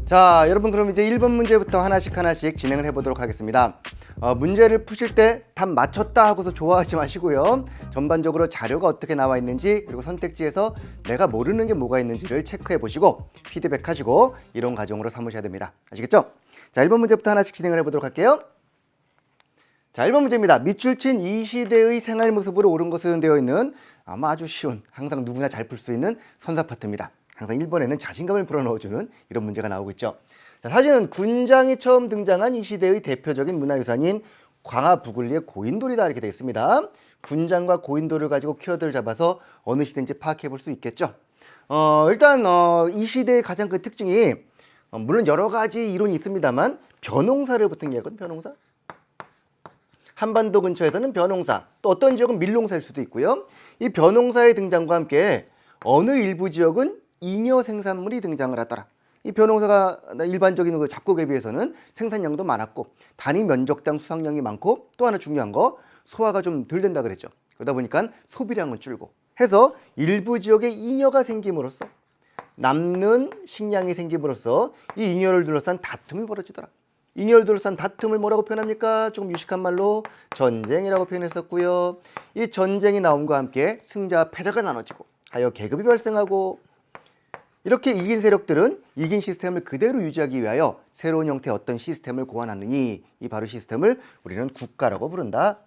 자, 여러분 그럼 이제 1번 문제부터 하나씩 진행을 해보도록 하겠습니다. 문제를 푸실 때 답 맞췄다 하고서 좋아하지 마시고요. 전반적으로 자료가 어떻게 나와 있는지 그리고 선택지에서 내가 모르는 게 뭐가 있는지를 체크해 보시고 피드백 하시고 이론 과정으로 삼으셔야 됩니다. 아시겠죠? 자, 1번 문제부터 하나씩 진행을 해보도록 할게요. 자, 1번 문제입니다. 밑줄 친 이 시대의 생활 모습으로 옳은 것은 되어 있는 아마 아주 쉬운, 항상 누구나 잘 풀 수 있는 선사 파트입니다. 항상 1번에는 자신감을 불어넣어주는 이런 문제가 나오고 있죠. 자, 사진은 군장이 처음 등장한 이 시대의 대표적인 문화유산인 광화 부글리의 고인돌이다 이렇게 되어 있습니다. 군장과 고인돌을 가지고 키워드를 잡아서 어느 시대인지 파악해 볼 수 있겠죠. 일단 이 시대의 가장 큰 특징이 물론 여러 가지 이론이 있습니다만 벼농사를 붙은 게 있거든요. 벼농사. 한반도 근처에서는 벼농사, 또 어떤 지역은 밀농사일 수도 있고요. 이 벼농사의 등장과 함께 어느 일부 지역은 잉여 생산물이 등장을 하더라. 이 벼농사가 일반적인 그 잡곡에 비해서는 생산량도 많았고 단위 면적당 수확량이 많고 또 하나 중요한 거 소화가 좀 덜 된다 그랬죠. 그러다 보니까 소비량은 줄고 해서 일부 지역에 잉여가 생김으로써 남는 식량이 생김으로써 이 잉여를 둘러싼 다툼이 벌어지더라. 잉여를 둘러싼 다툼을 뭐라고 표현합니까? 조금 유식한 말로 전쟁이라고 표현했었고요. 이 전쟁이 나옴과 함께 승자와 패자가 나눠지고 하여 계급이 발생하고 이렇게 이긴 세력들은 이긴 시스템을 그대로 유지하기 위하여 새로운 형태의 어떤 시스템을 고안하느니 이 바로 시스템을 우리는 국가라고 부른다.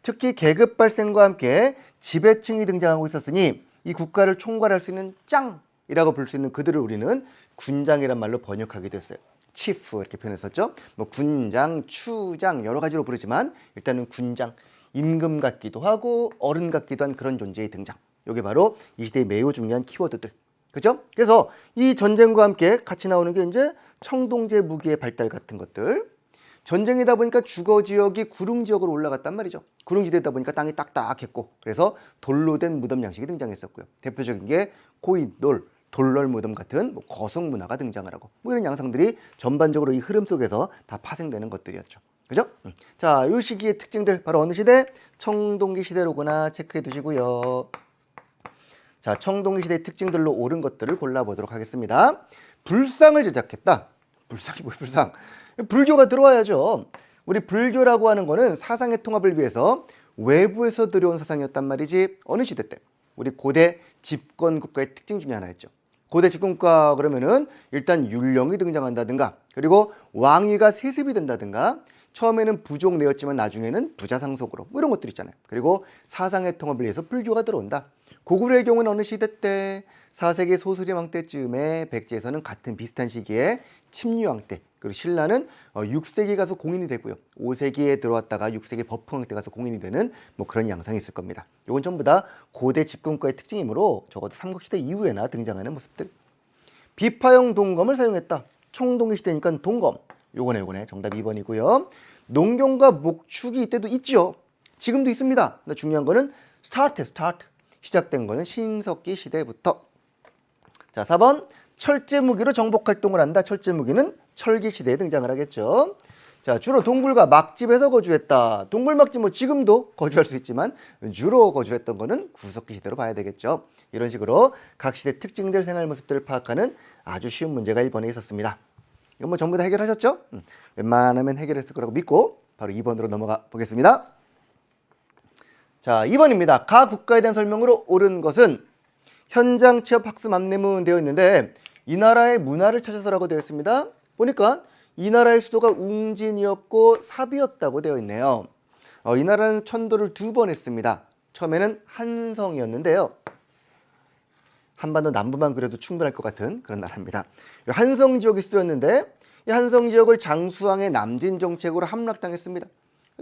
특히 계급 발생과 함께 지배층이 등장하고 있었으니 이 국가를 총괄할 수 있는 짱이라고 부를 수 있는 그들을 우리는 군장이란 말로 번역하기도 했어요. 치프 이렇게 표현했었죠. 뭐 군장, 추장 여러 가지로 부르지만 일단은 군장, 임금 같기도 하고 어른 같기도 한 그런 존재의 등장. 이게 바로 이 시대의 매우 중요한 키워드들. 그죠? 그래서 이 전쟁과 함께 같이 나오는 게 이제 청동제 무기의 발달 같은 것들. 전쟁이다 보니까 주거 지역이 구릉 지역으로 올라갔단 말이죠. 구릉지대다 보니까 땅이 딱딱했고 그래서 돌로 된 무덤 양식이 등장했었고요. 대표적인 게 고인돌, 돌널 무덤 같은 뭐 거성 문화가 등장을 하고 뭐 이런 양상들이 전반적으로 이 흐름 속에서 다 파생되는 것들이었죠. 그죠? 자, 이 시기의 특징들 바로 어느 시대? 청동기 시대로구나 체크해 두시고요. 자, 청동기 시대의 특징들로 옳은 것들을 골라보도록 하겠습니다. 불상을 제작했다. 불상이 뭐예요? 불상. 불교가 들어와야죠. 우리 불교라고 하는 거는 사상의 통합을 위해서 외부에서 들여온 사상이었단 말이지. 어느 시대 때? 우리 고대 집권 국가의 특징 중에 하나였죠. 고대 집권 국가 그러면은 일단 율령이 등장한다든가 그리고 왕위가 세습이 된다든가 처음에는 부족 내였지만 나중에는 부자 상속으로 뭐 이런 것들 있잖아요. 그리고 사상의 통합을 위해서 불교가 들어온다. 고구려의 경우는 어느 시대 때? 4세기 소수림왕 때쯤에 백제에서는 같은 비슷한 시기에 침류왕 때 그리고 신라는 6세기 가서 공인이 되고요. 5세기에 들어왔다가 6세기 버프왕 때 가서 공인이 되는 뭐 그런 양상이 있을 겁니다. 이건 전부 다 고대 집권국가의 특징이므로 적어도 삼국시대 이후에나 등장하는 모습들. 비파형 동검을 사용했다. 청동기 시대니까 동검. 요거네 정답 2번이고요. 농경과 목축이 이때도 있죠. 지금도 있습니다. 근데 중요한 거는 스타트. 시작된 거는 신석기 시대부터. 자, 4번 철제 무기로 정복 활동을 한다. 철제 무기는 철기 시대에 등장을 하겠죠. 자, 주로 동굴과 막집에서 거주했다. 동굴 막집 뭐 지금도 거주할 수 있지만 주로 거주했던 거는 구석기 시대로 봐야 되겠죠. 이런 식으로 각 시대 특징들 생활 모습들을 파악하는 아주 쉬운 문제가 1번에 있었습니다. 이건 뭐 전부 다 해결하셨죠? 웬만하면 해결했을 거라고 믿고 바로 2번으로 넘어가 보겠습니다. 자, 2번입니다. 가 국가에 대한 설명으로 옳은 것은 현장 취업 학습 안내문 되어 있는데 이 나라의 문화를 찾아서라고 되어 있습니다. 보니까 이 나라의 수도가 웅진이었고 삽이었다고 되어 있네요. 이 나라는 천도를 2번 했습니다. 처음에는 한성이었는데요. 한반도 남부만 그래도 충분할 것 같은 그런 나라입니다. 한성 지역이 수도였는데 이 한성 지역을 장수왕의 남진 정책으로 함락당했습니다.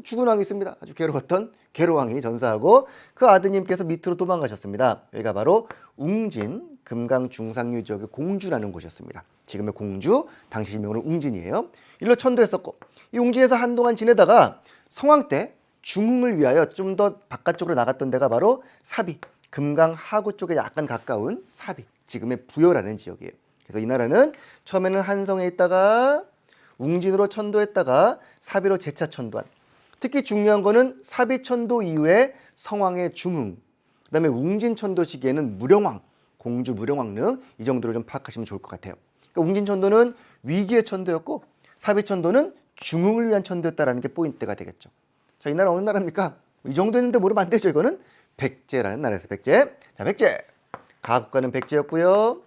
죽은 왕이 있습니다. 아주 괴로웠던 괴로왕이 전사하고 그 아드님께서 밑으로 도망가셨습니다. 여기가 바로 웅진, 금강 중상류 지역의 공주라는 곳이었습니다. 지금의 공주, 당시 일명으로 웅진이에요. 일로 천도했었고 이 웅진에서 한동안 지내다가 성왕 때 중흥을 위하여 좀 더 바깥쪽으로 나갔던 데가 바로 사비, 금강 하구 쪽에 약간 가까운 사비, 지금의 부여라는 지역이에요. 그래서 이 나라는 처음에는 한성에 있다가 웅진으로 천도했다가 사비로 재차 천도한 특히 중요한 거는 사비천도 이후에 성왕의 중흥, 그다음에 웅진천도 시기에는 무령왕, 공주 무령왕 등 이 정도로 좀 파악하시면 좋을 것 같아요. 그러니까 웅진천도는 위기의 천도였고 사비천도는 중흥을 위한 천도였다라는 게 포인트가 되겠죠. 자, 이 나라 어느 나라입니까? 이 정도 했는데 모르면 안 되죠. 이거는 백제라는 나라에서 백제. 자, 백제. 가국가는 백제였고요.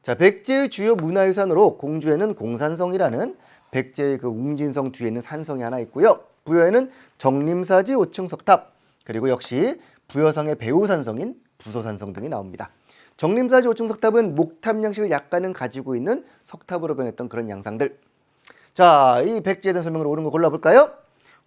자, 백제의 주요 문화유산으로 공주에는 공산성이라는 백제의 그 웅진성 뒤에 있는 산성이 하나 있고요. 부여에는 정림사지 5층 석탑, 그리고 역시 부여성의 배후산성인 부소산성 등이 나옵니다. 정림사지 5층 석탑은 목탑 양식을 약간은 가지고 있는 석탑으로 변했던 그런 양상들. 자, 이 백제에 대한 설명을 옳은 거 골라볼까요?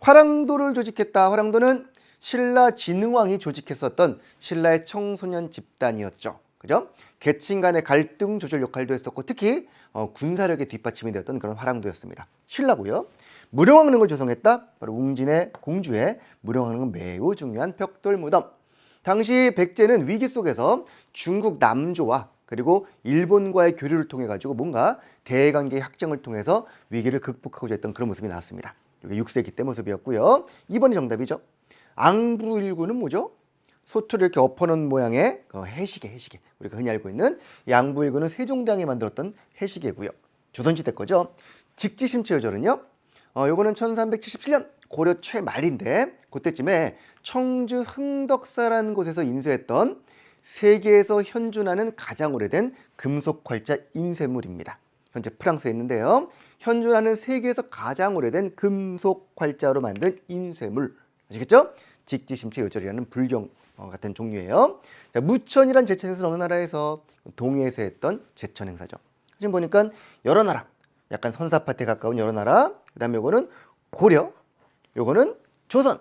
화랑도를 조직했다. 화랑도는 신라 진흥왕이 조직했었던 신라의 청소년 집단이었죠. 그죠? 계층 간의 갈등 조절 역할도 했었고 특히 군사력의 뒷받침이 되었던 그런 화랑도였습니다. 신라고요. 무령왕릉을 조성했다. 바로 웅진의 공주의 무령왕릉은 매우 중요한 벽돌 무덤. 당시 백제는 위기 속에서 중국 남조와 그리고 일본과의 교류를 통해 가지고 뭔가 대외관계 확장을 통해서 위기를 극복하고자 했던 그런 모습이 나왔습니다. 이게 6세기 때 모습이었고요. 2번이 정답이죠. 앙부일구는 뭐죠? 소투를 이렇게 엎어놓은 모양의 해시계. 우리가 흔히 알고 있는 이 앙부일구는 세종대왕이 만들었던 해시계고요. 조선시대 거죠. 직지심체요절은요. 요거는 1377년 고려 최말인데 그때쯤에 청주 흥덕사라는 곳에서 인쇄했던 세계에서 현존하는 가장 오래된 금속 활자 인쇄물입니다. 현재 프랑스에 있는데요. 현존하는 세계에서 가장 오래된 금속 활자로 만든 인쇄물. 아시겠죠? 직지심체요절이라는 불경 같은 종류예요. 자, 무천이란 제천 행사는 어느 나라에서? 동해에서 했던 제천 행사죠. 지금 보니까 여러 나라, 약간 선사파트에 가까운 여러 나라. 그다음에 요거는 고려, 요거는 조선.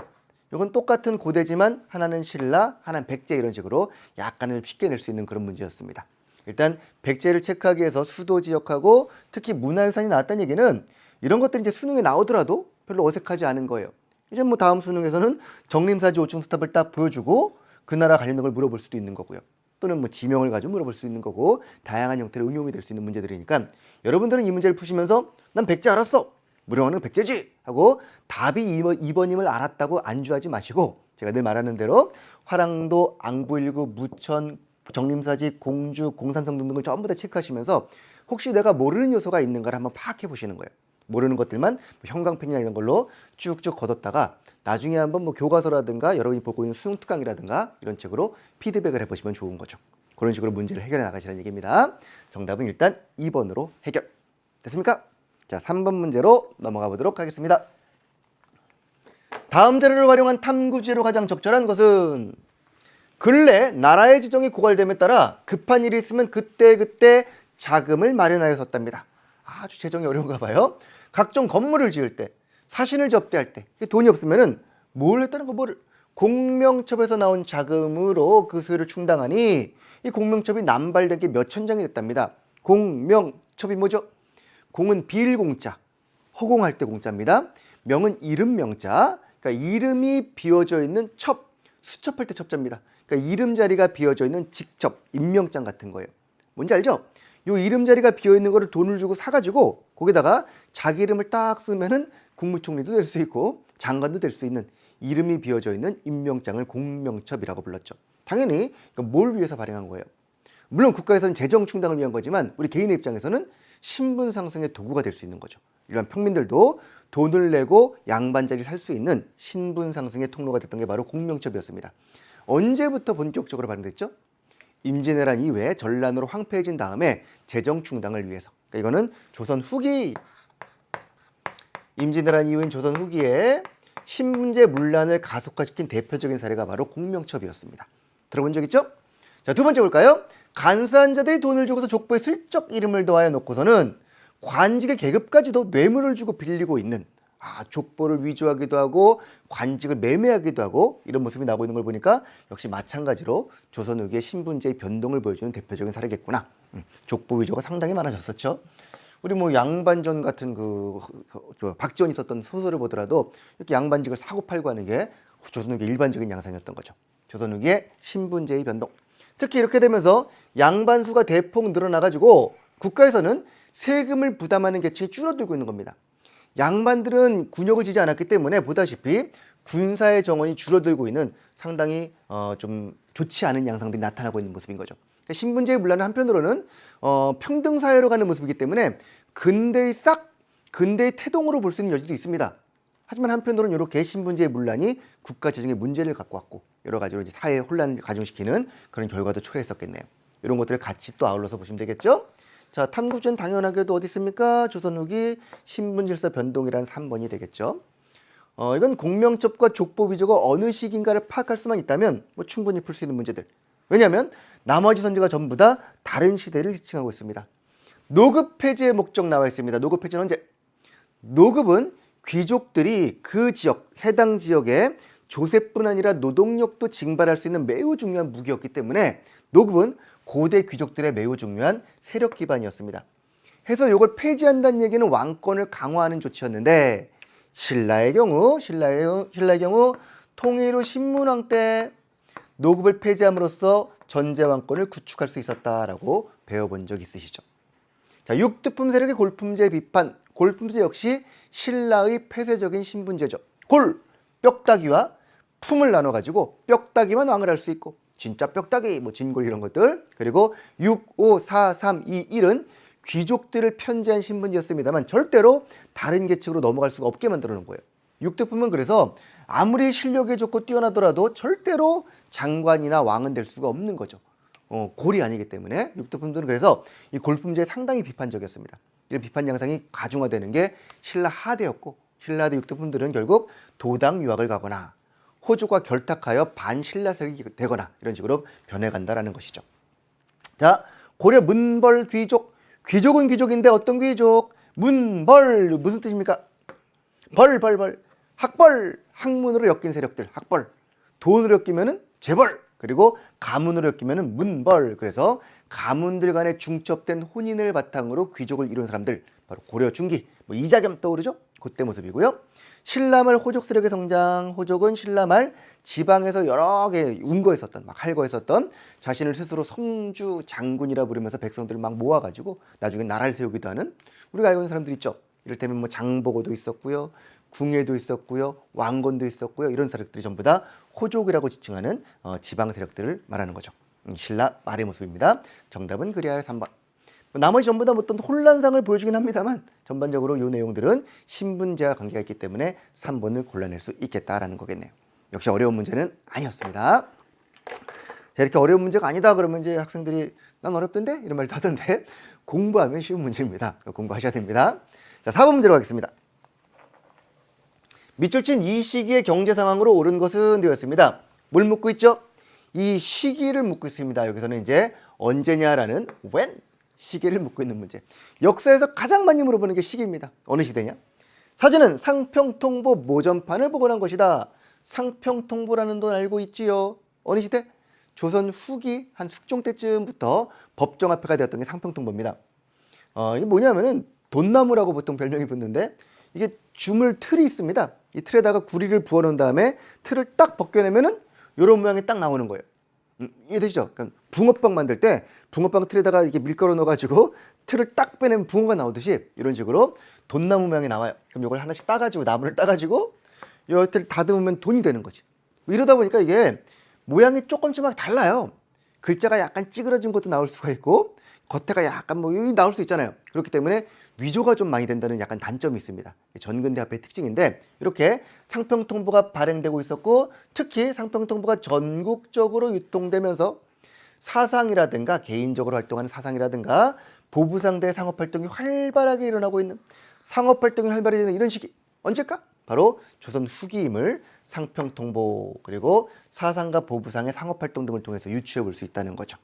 요건 똑같은 고대지만 하나는 신라, 하나는 백제 이런 식으로 약간은 쉽게 낼 수 있는 그런 문제였습니다. 일단 백제를 체크하기 위해서 수도 지역하고 특히 문화유산이 나왔다는 얘기는 이런 것들이 이제 수능에 나오더라도 별로 어색하지 않은 거예요. 이제 뭐 다음 수능에서는 정림사지 5층 석탑을 딱 보여주고 그 나라 관련된 걸 물어볼 수도 있는 거고요. 또는 뭐 지명을 가지고 물어볼 수 있는 거고 다양한 형태로 응용이 될 수 있는 문제들이니까 여러분들은 이 문제를 푸시면서 난 백제 알았어. 무령왕릉 백제지 하고 답이 2번임을 알았다고 안주하지 마시고 제가 늘 말하는 대로 화랑도, 앙부일구, 무천, 정림사지, 공주, 공산성 등등을 전부 다 체크하시면서 혹시 내가 모르는 요소가 있는가를 한번 파악해 보시는 거예요. 모르는 것들만 뭐 형광펜이나 이런 걸로 쭉쭉 걷었다가 나중에 한번 뭐 교과서라든가 여러분이 보고 있는 수능 특강이라든가 이런 책으로 피드백을 해보시면 좋은 거죠. 그런 식으로 문제를 해결해 나가시라는 얘기입니다. 정답은 일단 2번으로 해결. 됐습니까? 자, 3번 문제로 넘어가 보도록 하겠습니다. 다음 자료를 활용한 탐구지로 가장 적절한 것은 근래 나라의 지정이 고갈됨에 따라 급한 일이 있으면 그때 자금을 마련하여 썼답니다. 아주 재정이 어려운가 봐요. 각종 건물을 지을 때, 사신을 접대할 때 돈이 없으면은 뭘 했다는 거 뭐를 공명첩에서 나온 자금으로 그 수요를 충당하니 이 공명첩이 남발된 게 몇천 장이 됐답니다. 공명첩이 뭐죠? 공은 비일공자, 허공할 때 공자입니다. 명은 이름 명자, 그러니까 이름이 비어져 있는 첩, 수첩할 때 첩자입니다. 그러니까 이름 자리가 비어져 있는 직첩, 임명장 같은 거예요. 뭔지 알죠? 요 이름 자리가 비어 있는 거를 돈을 주고 사가지고 거기다가 자기 이름을 딱 쓰면은 국무총리도 될 수 있고 장관도 될 수 있는 이름이 비어져 있는 임명장을 공명첩이라고 불렀죠. 당연히 뭘 위해서 발행한 거예요? 물론 국가에서는 재정 충당을 위한 거지만 우리 개인의 입장에서는 신분 상승의 도구가 될 수 있는 거죠. 일반 평민들도 돈을 내고 양반자리를 살 수 있는 신분 상승의 통로가 됐던 게 바로 공명첩이었습니다. 언제부터 본격적으로 발행됐죠? 임진왜란 이후에 전란으로 황폐해진 다음에 재정 충당을 위해서. 그러니까 이거는 조선 후기, 임진왜란 이후인 조선 후기에 신분제 문란을 가속화시킨 대표적인 사례가 바로 공명첩이었습니다. 들어본 적 있죠? 자, 두 번째 볼까요? 간사한 자들이 돈을 주고서 족보에 슬쩍 이름을 더하여 놓고서는 관직의 계급까지도 뇌물을 주고 빌리고 있는 족보를 위조하기도 하고 관직을 매매하기도 하고 이런 모습이 나오고 있는 걸 보니까 역시 마찬가지로 조선 후기의 신분제의 변동을 보여주는 대표적인 사례겠구나. 족보 위조가 상당히 많아졌었죠. 우리 뭐 양반전 같은 박지원이 썼던 소설을 보더라도 이렇게 양반직을 사고 팔고 하는 게 조선 후기의 일반적인 양상이었던 거죠. 조선 후기의 신분제의 변동. 특히 이렇게 되면서 양반 수가 대폭 늘어나가지고 국가에서는 세금을 부담하는 계층이 줄어들고 있는 겁니다. 양반들은 군역을 지지 않았기 때문에 보다시피 군사의 정원이 줄어들고 있는 상당히 좀 좋지 않은 양상들이 나타나고 있는 모습인 거죠. 그러니까 신분제의 문란은 한편으로는 평등 사회로 가는 모습이기 때문에 근대의 태동으로 볼 수 있는 여지도 있습니다. 하지만 한편으로는 이렇게 신분제의 문란이 국가 재정에 문제를 갖고 왔고 여러 가지로 이제 사회 혼란을 가중시키는 그런 결과도 초래했었겠네요. 이런 것들을 같이 또 아울러서 보시면 되겠죠. 자, 탐구주는 당연하게도 어디 있습니까? 조선 후기 신분질서 변동이란 3번이 되겠죠. 이건 공명첩과 족보 위조가 어느 시기인가를 파악할 수만 있다면 뭐 충분히 풀 수 있는 문제들. 왜냐하면 나머지 선지가 전부 다 다른 시대를 지칭하고 있습니다. 노급 폐지의 목적 나와 있습니다. 노급 폐지는 언제? 노급은 귀족들이 그 지역, 해당 지역에 조세뿐 아니라 노동력도 징발할 수 있는 매우 중요한 무기였기 때문에 노급은 고대 귀족들의 매우 중요한 세력 기반이었습니다. 해서 이걸 폐지한다는 얘기는 왕권을 강화하는 조치였는데 신라의 경우 통일 후 신문왕 때 노급을 폐지함으로써 전제 왕권을 구축할 수 있었다라고 배워본 적 있으시죠? 자, 육두품 세력의 골품제 비판. 골품제 역시 신라의 폐쇄적인 신분제죠. 골, 뼈다귀와 품을 나눠가지고 뼈다귀만 왕을 할 수 있고 진짜 뼈다귀, 뭐 진골 이런 것들. 그리고 6, 5, 4, 3, 2, 1은 귀족들을 편제한 신분제였습니다만 절대로 다른 계층으로 넘어갈 수가 없게 만들어 놓은 거예요. 육두품은 그래서 아무리 실력이 좋고 뛰어나더라도 절대로 장관이나 왕은 될 수가 없는 거죠. 골이 아니기 때문에 육두품들은 그래서 이 골품제에 상당히 비판적이었습니다. 이런 비판 양상이 가중화되는 게 신라 하대였고 신라대 육두품들은 결국 도당 유학을 가거나 호주과 결탁하여 반신라 세력이 되거나 이런 식으로 변해간다라는 것이죠. 자, 고려 문벌 귀족. 귀족은 귀족인데 어떤 귀족? 문벌 무슨 뜻입니까? 벌. 학벌, 학문으로 엮인 세력들, 학벌. 돈으로 엮이면은 재벌. 그리고 가문으로 엮이면은 문벌. 그래서 가문들 간의 중첩된 혼인을 바탕으로 귀족을 이룬 사람들, 바로 고려 중기, 뭐 이자겸 떠오르죠? 그때 모습이고요. 신라말 호족 세력의 성장. 호족은 신라말 지방에서 여러 개 운거했었던, 막 할거했었던 자신을 스스로 성주 장군이라 부르면서 백성들을 막 모아가지고 나중에 나라를 세우기도 하는 우리가 알고 있는 사람들 있죠. 이를테면 뭐 장보고도 있었고요, 궁예도 있었고요, 왕건도 있었고요. 이런 세력들이 전부 다 호족이라고 지칭하는 지방 세력들을 말하는 거죠. 신라 말의 모습입니다. 정답은 그리하여 3번. 나머지 전부 다 어떤 혼란상을 보여주긴 합니다만 전반적으로 이 내용들은 신분제와 관계가 있기 때문에 3번을 골라낼 수 있겠다라는 거겠네요. 역시 어려운 문제는 아니었습니다. 자, 이렇게 어려운 문제가 아니다 그러면 이제 학생들이 난 어렵던데? 이런 말도 하던데 공부하면 쉬운 문제입니다. 공부하셔야 됩니다. 자, 4번 문제로 가겠습니다. 밑줄 친 이 시기의 경제 상황으로 옳은 것은 되었습니다. 뭘 묻고 있죠? 이 시기를 묻고 있습니다. 여기서는 이제 언제냐라는 when 시기를 묻고 있는 문제. 역사에서 가장 많이 물어보는 게 시기입니다. 어느 시대냐? 사전은 상평통보 모전판을 복원한 것이다. 상평통보라는 돈 알고 있지요? 어느 시대? 조선 후기 한 숙종 때쯤부터 법정화폐가 되었던 게 상평통보입니다. 이게 뭐냐면은 돈나무라고 보통 별명이 붙는데 이게 주물 틀이 있습니다. 이 틀에다가 구리를 부어놓은 다음에 틀을 딱 벗겨내면은 이런 모양이 딱 나오는 거예요. 이해되시죠? 그러니까 붕어빵 만들 때 붕어빵 틀에다가 이렇게 밀가루 넣어가지고 틀을 딱 빼내면 붕어가 나오듯이 이런 식으로 돈나무 모양이 나와요. 그럼 이걸 하나씩 따가지고 나무를 따가지고 이 틀을 다듬으면 돈이 되는 거지. 이러다 보니까 이게 모양이 조금씩 달라요. 글자가 약간 찌그러진 것도 나올 수가 있고 겉에가 약간 뭐 여기 나올 수 있잖아요. 그렇기 때문에 위조가 좀 많이 된다는 약간 단점이 있습니다. 전근대화폐의 특징인데 이렇게 상평통보가 발행되고 있었고 특히 상평통보가 전국적으로 유통되면서 사상이라든가 개인적으로 활동하는 사상이라든가 보부상대 상업활동이 활발하게 일어나고 있는 상업활동이 활발해지는 이런 시기 언제일까? 바로 조선 후기임을 상평통보 그리고 사상과 보부상의 상업활동 등을 통해서 유추해 볼 수 있다는 거죠.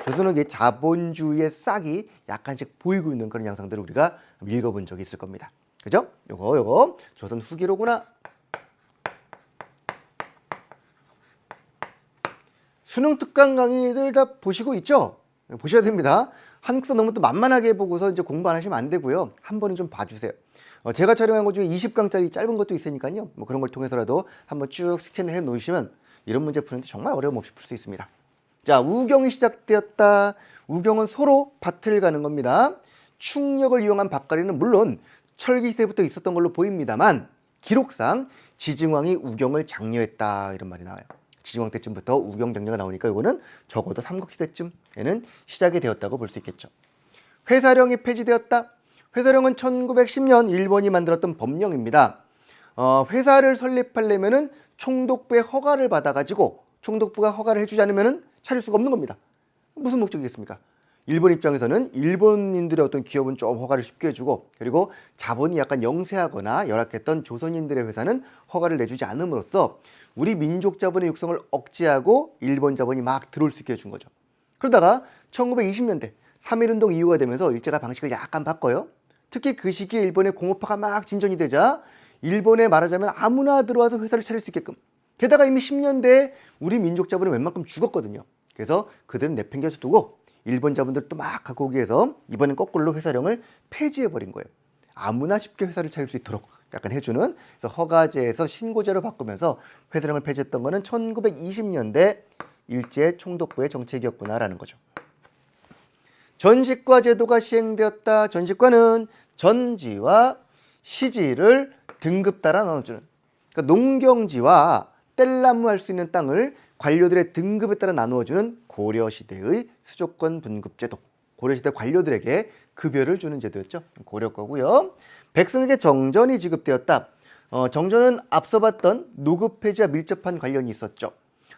조선은 자본주의의 싹이 약간씩 보이고 있는 그런 양상들을 우리가 읽어본 적이 있을 겁니다. 그죠? 요거 조선 후기로구나. 수능 특강 강의들 다 보시고 있죠? 보셔야 됩니다. 한국사 너무 또 만만하게 보고서 이제 공부 안 하시면 안 되고요. 한 번은 좀 봐주세요. 제가 촬영한 것 중에 20강짜리 짧은 것도 있으니까요. 뭐 그런 걸 통해서라도 한번 쭉 스캔을 해 놓으시면 이런 문제 푸는데 정말 어려움 없이 풀 수 있습니다. 자, 우경이 시작되었다. 우경은 소로 밭을 가는 겁니다. 충력을 이용한 밭갈이는 물론 철기 시대부터 있었던 걸로 보입니다만 기록상 지증왕이 우경을 장려했다 이런 말이 나와요. 지증왕 때쯤부터 우경 장려가 나오니까 이거는 적어도 삼국시대쯤에는 시작이 되었다고 볼 수 있겠죠. 회사령이 폐지되었다. 회사령은 1910년 일본이 만들었던 법령입니다. 회사를 설립하려면은 총독부의 허가를 받아가지고 총독부가 허가를 해주지 않으면은 차릴 수가 없는 겁니다. 무슨 목적이겠습니까? 일본 입장에서는 일본인들의 어떤 기업은 좀 허가를 쉽게 해주고 그리고 자본이 약간 영세하거나 열악했던 조선인들의 회사는 허가를 내주지 않음으로써 우리 민족 자본의 육성을 억제하고 일본 자본이 막 들어올 수 있게 해준 거죠. 그러다가 1920년대 3.1운동 이후가 되면서 일제가 방식을 약간 바꿔요. 특히 그 시기에 일본의 공업화가 막 진전이 되자 일본에 말하자면 아무나 들어와서 회사를 차릴 수 있게끔 게다가 이미 10년대에 우리 민족 자본은 웬만큼 죽었거든요. 그래서 그들은 내팽겨쳐 두고 일본 자본들도 막 갖고 오기 위해서 이번엔 거꾸로 회사령을 폐지해버린 거예요. 아무나 쉽게 회사를 차릴 수 있도록 약간 해주는 그래서 허가제에서 신고제로 바꾸면서 회사령을 폐지했던 거는 1920년대 일제 총독부의 정책이었구나라는 거죠. 전시과 제도가 시행되었다. 전시과는 전지와 시지를 등급 따라 나눠주는 그러니까 농경지와 뗄나무 할 수 있는 땅을 관료들의 등급에 따라 나누어주는 고려시대의 수조권 분급제도 고려시대 관료들에게 급여를 주는 제도였죠. 고려 거고요. 백성에게 정전이 지급되었다. 정전은 앞서 봤던 노급 폐지와 밀접한 관련이 있었죠.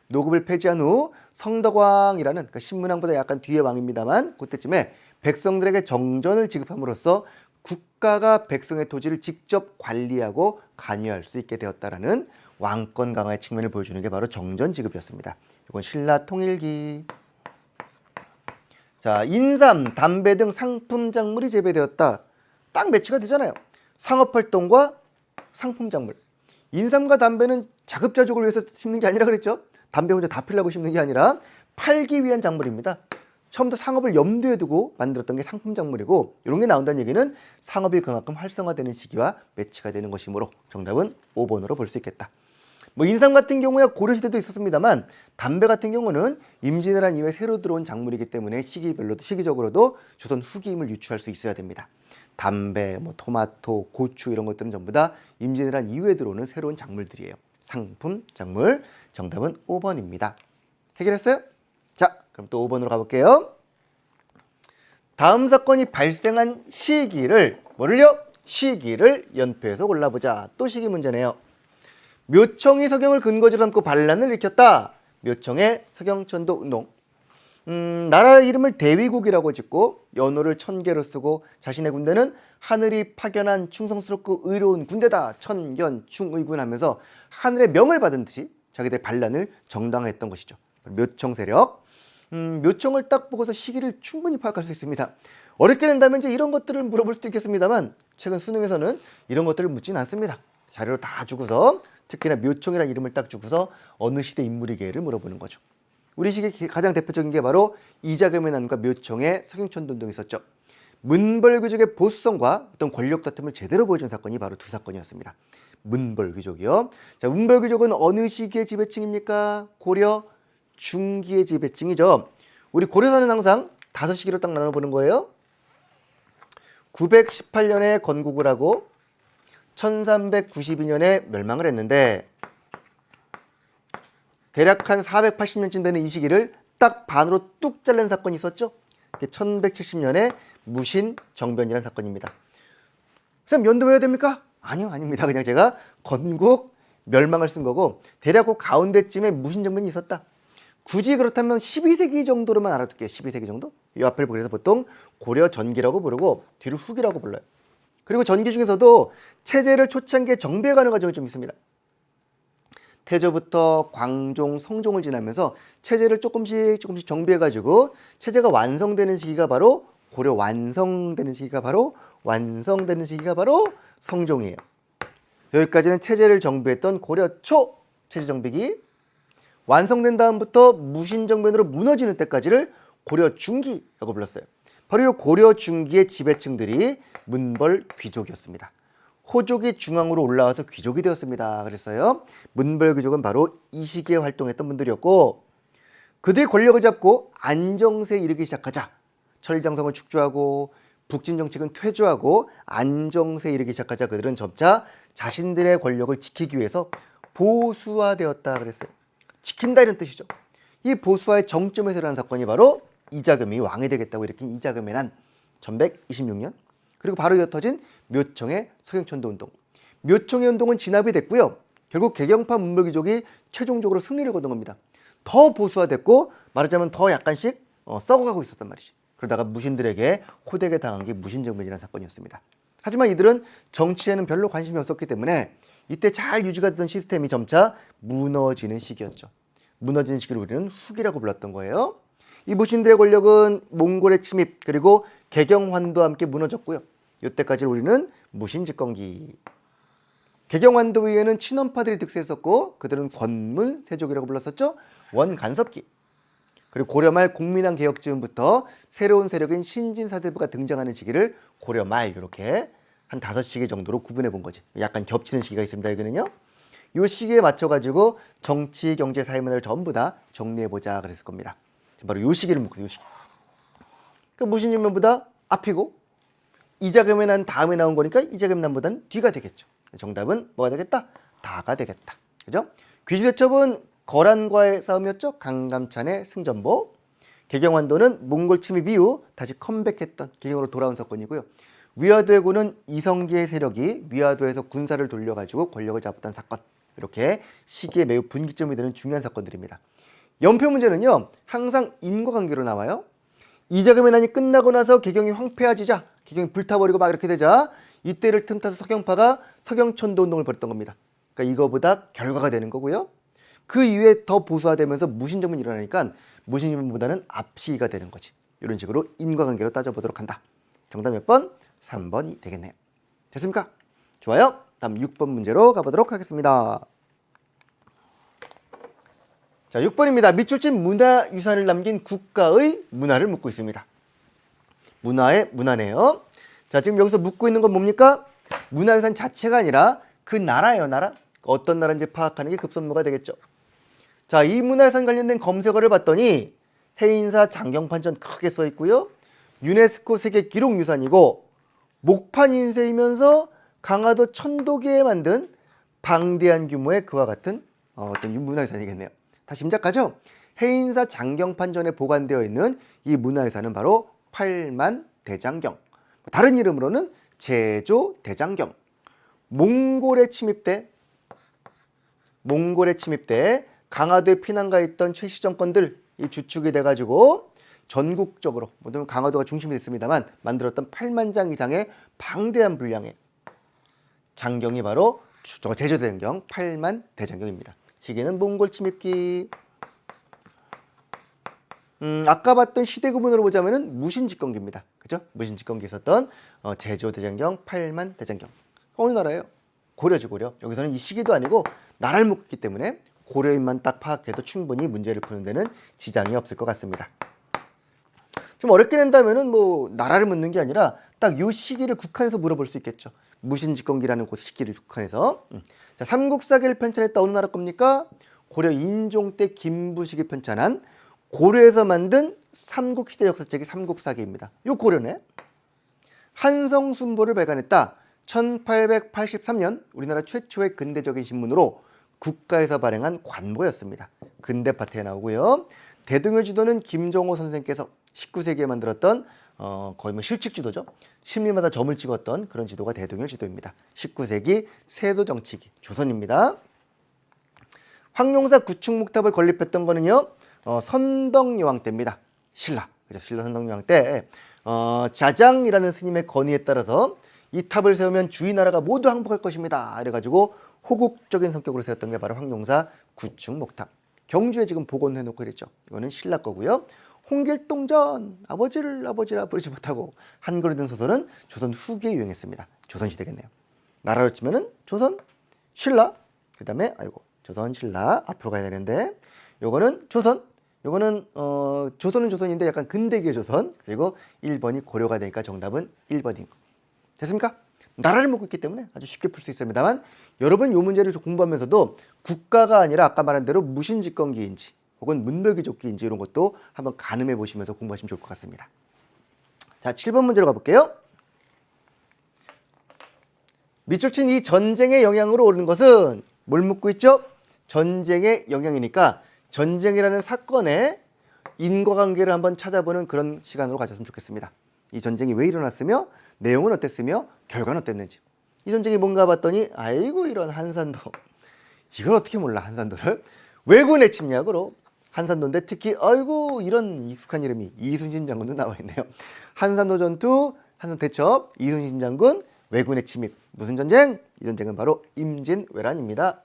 노급을 폐지한 후 성덕왕이라는 그러니까 신문왕보다 약간 뒤에 왕입니다만 그때쯤에 백성들에게 정전을 지급함으로써 국가가 백성의 토지를 직접 관리하고 관여할 수 있게 되었다라는 왕권 강화의 측면을 보여주는 게 바로 정전 지급이었습니다. 이건 신라 통일기. 자, 인삼, 담배 등 상품 작물이 재배되었다. 딱 매치가 되잖아요. 상업활동과 상품 작물. 인삼과 담배는 자급자족을 위해서 심는 게 아니라 그랬죠. 담배 혼자 다 피려고 심는 게 아니라 팔기 위한 작물입니다. 처음부터 상업을 염두에 두고 만들었던 게 상품 작물이고 이런 게 나온다는 얘기는 상업이 그만큼 활성화되는 시기와 매치가 되는 것이므로 정답은 5번으로 볼 수 있겠다. 뭐 인삼 같은 경우야 고려시대도 있었습니다만 담배 같은 경우는 임진왜란 이후에 새로 들어온 작물이기 때문에 시기적으로도 조선 후기임을 유추할 수 있어야 됩니다. 담배, 뭐 토마토, 고추 이런 것들은 전부 다 임진왜란 이후에 들어오는 새로운 작물들이에요. 상품 작물. 정답은 5번입니다. 해결했어요? 자, 그럼 또 5번으로 가볼게요. 다음 사건이 발생한 시기를 뭐를요? 시기를 연표해서 골라보자. 또 시기 문제네요. 묘청이 서경을 근거지로 삼고 반란을 일으켰다. 묘청의 서경천도 운동. 나라 이름을 대위국이라고 짓고 연호를 1000개로 쓰고 자신의 군대는 하늘이 파견한 충성스럽고 의로운 군대다. 천견충의군 하면서 하늘의 명을 받은 듯이 자기들의 반란을 정당화했던 것이죠. 묘청 세력. 묘청을 딱 보고서 시기를 충분히 파악할 수 있습니다. 어렵게 된다면 이제 이런 것들을 물어볼 수도 있겠습니다만 최근 수능에서는 이런 것들을 묻지는 않습니다. 자료를 다 주고서 특히나 묘청이라는 이름을 딱 주고서 어느 시대 인물이게를 물어보는 거죠. 우리 시기의 가장 대표적인 게 바로 이자겸의 난과 묘청의 서경천도 운동이 있었죠. 문벌귀족의 보수성과 어떤 권력 다툼을 제대로 보여준 사건이 바로 두 사건이었습니다. 문벌귀족이요. 자, 문벌귀족은 어느 시기의 지배층입니까? 고려 중기의 지배층이죠. 우리 고려사는 항상 5시기로 딱 나눠보는 거예요. 918년에 건국을 하고 1392년에 멸망을 했는데 대략 한 480년쯤 되는 이 시기를 딱 반으로 뚝 잘린 사건이 있었죠. 1170년에 무신정변이라는 사건입니다. 선생님 연도 외워야 됩니까? 아니요, 아닙니다. 그냥 제가 건국 멸망을 쓴 거고 대략 그 가운데쯤에 무신정변이 있었다. 굳이 그렇다면 12세기 정도로만 알아둘게요. 12세기 정도? 이 앞을 그래서 보통 고려 전기라고 부르고 뒤를 후기라고 불러요. 그리고 전기 중에서도 체제를 초창기에 정비해가는 과정이 좀 있습니다. 태조부터 광종, 성종을 지나면서 체제를 조금씩 정비해가지고 체제가 완성되는 시기가 바로 고려 완성되는 시기가 바로 성종이에요. 여기까지는 체제를 정비했던 고려 초 체제 정비기. 완성된 다음부터 무신정변으로 무너지는 때까지를 고려 중기라고 불렀어요. 바로 이 고려 중기의 지배층들이 문벌 귀족이었습니다. 호족이 중앙으로 올라와서 귀족이 되었습니다. 그랬어요. 문벌 귀족은 바로 이 시기에 활동했던 분들이었고 그들이 권력을 잡고 안정세에 이르기 시작하자 철장성을 축조하고 북진 정책은 퇴조하고 안정세에 이르기 시작하자 그들은 점차 자신들의 권력을 지키기 위해서 보수화되었다 그랬어요. 지킨다 이런 뜻이죠. 이 보수화의 정점에서 일어난 사건이 바로 이자금이 왕이 되겠다고 일으킨 이자금의 난 1126년, 그리고 바로 이어터진 묘청의 서경천도 운동. 묘청의 운동은 진압이 됐고요. 결국 개경파 문물귀족이 최종적으로 승리를 거둔 겁니다. 더 보수화됐고 말하자면 더 약간씩 썩어가고 있었단 말이지. 그러다가 무신들에게 호되게 당한 게 무신정변이라는 사건이었습니다. 하지만 이들은 정치에는 별로 관심이 없었기 때문에 이때 잘 유지가 되던 시스템이 점차 무너지는 시기였죠. 무너지는 시기를 우리는 후기라고 불렀던 거예요. 이 무신들의 권력은 몽골의 침입 그리고 개경환도와 함께 무너졌고요. 이때까지 우리는 무신집권기. 개경환도 위에는 친원파들이 득세했었고 그들은 권문 세족이라고 불렀었죠. 원간섭기. 그리고 고려 말 공민왕 개혁 즈음부터 새로운 세력인 신진사대부가 등장하는 시기를 고려 말 이렇게 한 5시기 정도로 구분해 본 거지. 약간 겹치는 시기가 있습니다. 여기는요. 이 시기에 맞춰가지고 정치, 경제, 사회 문화를 전부 다 정리해보자 그랬을 겁니다. 바로 이 시기를 묻고 이 시기. 그러니까 무신정변보다 앞이고 이자금의 난 다음에 나온 거니까 이자금의 난보다는 뒤가 되겠죠. 정답은 뭐가 되겠다? 다가 되겠다. 그죠? 귀주대첩은 거란과의 싸움이었죠. 강감찬의 승전보. 개경환도는 몽골 침입 이후 다시 컴백했던 개경으로 돌아온 사건이고요. 위화도해군은 이성계의 세력이 위화도에서 군사를 돌려가지고 권력을 잡았던 사건. 이렇게 시기에 매우 분기점이 되는 중요한 사건들입니다. 연표 문제는요. 항상 인과관계로 나와요. 이자금의 난이 끝나고 나서 개경이 황폐해지자, 개경이 불타버리고 막 이렇게 되자 이때를 틈타서 서경파가 서경천도 운동을 벌였던 겁니다. 그러니까 이거보다 결과가 되는 거고요. 그 이후에 더 보수화되면서 무신정변이 일어나니까 무신정변보다는 앞시기가 되는 거지. 이런 식으로 인과관계로 따져보도록 한다. 정답 몇 번? 3번이 되겠네요. 됐습니까? 좋아요. 다음 6번 문제로 가보도록 하겠습니다. 자, 6번입니다. 밑줄진 문화유산을 남긴 국가의 문화를 묻고 있습니다. 문화의 문화네요. 자, 지금 여기서 묻고 있는 건 뭡니까? 문화유산 자체가 아니라 그 나라예요, 나라. 어떤 나라인지 파악하는 게 급선무가 되겠죠. 자, 이 문화유산 관련된 검색어를 봤더니 해인사 장경판전 크게 써 있고요. 유네스코 세계 기록유산이고 목판 인쇄이면서 강화도 천도계에 만든 방대한 규모의 그와 같은 어떤 문화유산이겠네요. 다 짐작하죠? 해인사 장경판전에 보관되어 있는 이 문화유산은 바로 팔만대장경. 다른 이름으로는 제조대장경. 몽골의 침입 때 강화도에 피난가 있던 최씨 정권들 이 주축이 돼가지고 전국적으로 모든 강화도가 중심이 됐습니다만 만들었던 8만 장 이상의 방대한 분량의 장경이 바로 제조대장경 8만 대장경입니다. 시기는 몽골 침입기. 아까 봤던 시대 구분으로 보자면은 무신집권기입니다. 그죠? 무신집권기 있었던 제조대장경 8만 대장경. 어느 나라예요? 고려지 고려. 여기서는 이 시기도 아니고 나라를 묻고 있기 때문에 고려인만 딱 파악해도 충분히 문제를 푸는 데는 지장이 없을 것 같습니다. 좀 어렵게 낸다면은 뭐 나라를 묻는 게 아니라 딱 요 시기를 국한해서 물어볼 수 있겠죠. 무신집권기라는 그 시기를 국한해서. 자, 삼국사기를 편찬했다 어느 나라 겁니까? 고려 인종 때 김부식이 편찬한 고려에서 만든 삼국시대 역사책이 삼국사기입니다. 요 고려네. 한성순보를 발간했다. 1883년 우리나라 최초의 근대적인 신문으로 국가에서 발행한 관보였습니다. 근대 파트에 나오고요. 대동여 지도는 김정호 선생께서 19세기에 만들었던 거의 뭐 실칙 지도죠. 심리마다 점을 찍었던 그런 지도가 대동여 지도입니다. 19세기 세도 정치기 조선입니다. 황룡사 구축목탑을 건립했던 거는요. 선덕여왕 때입니다. 신라. 그죠? 신라 선덕여왕 때 자장이라는 스님의 건의에 따라서 이 탑을 세우면 주위 나라가 모두 항복할 것입니다. 이래가지고 호국적인 성격으로 세웠던 게 바로 황룡사 구축목탑. 경주에 지금 복원해놓고 그랬죠. 이거는 신라 거고요. 홍길동전 아버지라 부르지 못하고 한글을 든 소설은 조선 후기에 유행했습니다. 조선시대겠네요. 나라로 치면은 조선, 신라, 그 다음에 조선, 신라 앞으로 가야 되는데 요거는 조선, 요거는 조선은 조선인데 약간 근대기의 조선, 그리고 1번이 고려가 되니까 정답은 1번인 거. 됐습니까? 나라를 묻고 있기 때문에 아주 쉽게 풀 수 있습니다만 여러분 이 문제를 공부하면서도 국가가 아니라 아까 말한 대로 무신집권기인지 혹은 문별귀족기인지 이런 것도 한번 가늠해 보시면서 공부하시면 좋을 것 같습니다. 자, 자, 7번 문제로 가볼게요. 밑줄 친 이 전쟁의 영향으로 오르는 것은 뭘 묻고 있죠? 전쟁의 영향이니까 전쟁이라는 사건의 인과관계를 한번 찾아보는 그런 시간으로 가졌으면 좋겠습니다. 이 전쟁이 왜 일어났으며 내용은 어땠으며 결과는 어땠는지. 이 전쟁이 뭔가 봤더니 아이고 이런 한산도. 이걸 어떻게 몰라 한산도를. 왜군의 침략으로 한산도인데 특히 아이고 이런 익숙한 이름이 이순신 장군도 나와 있네요. 한산도 전투, 한산 대첩, 이순신 장군, 왜군의 침입. 무슨 전쟁? 이 전쟁은 바로 임진왜란입니다.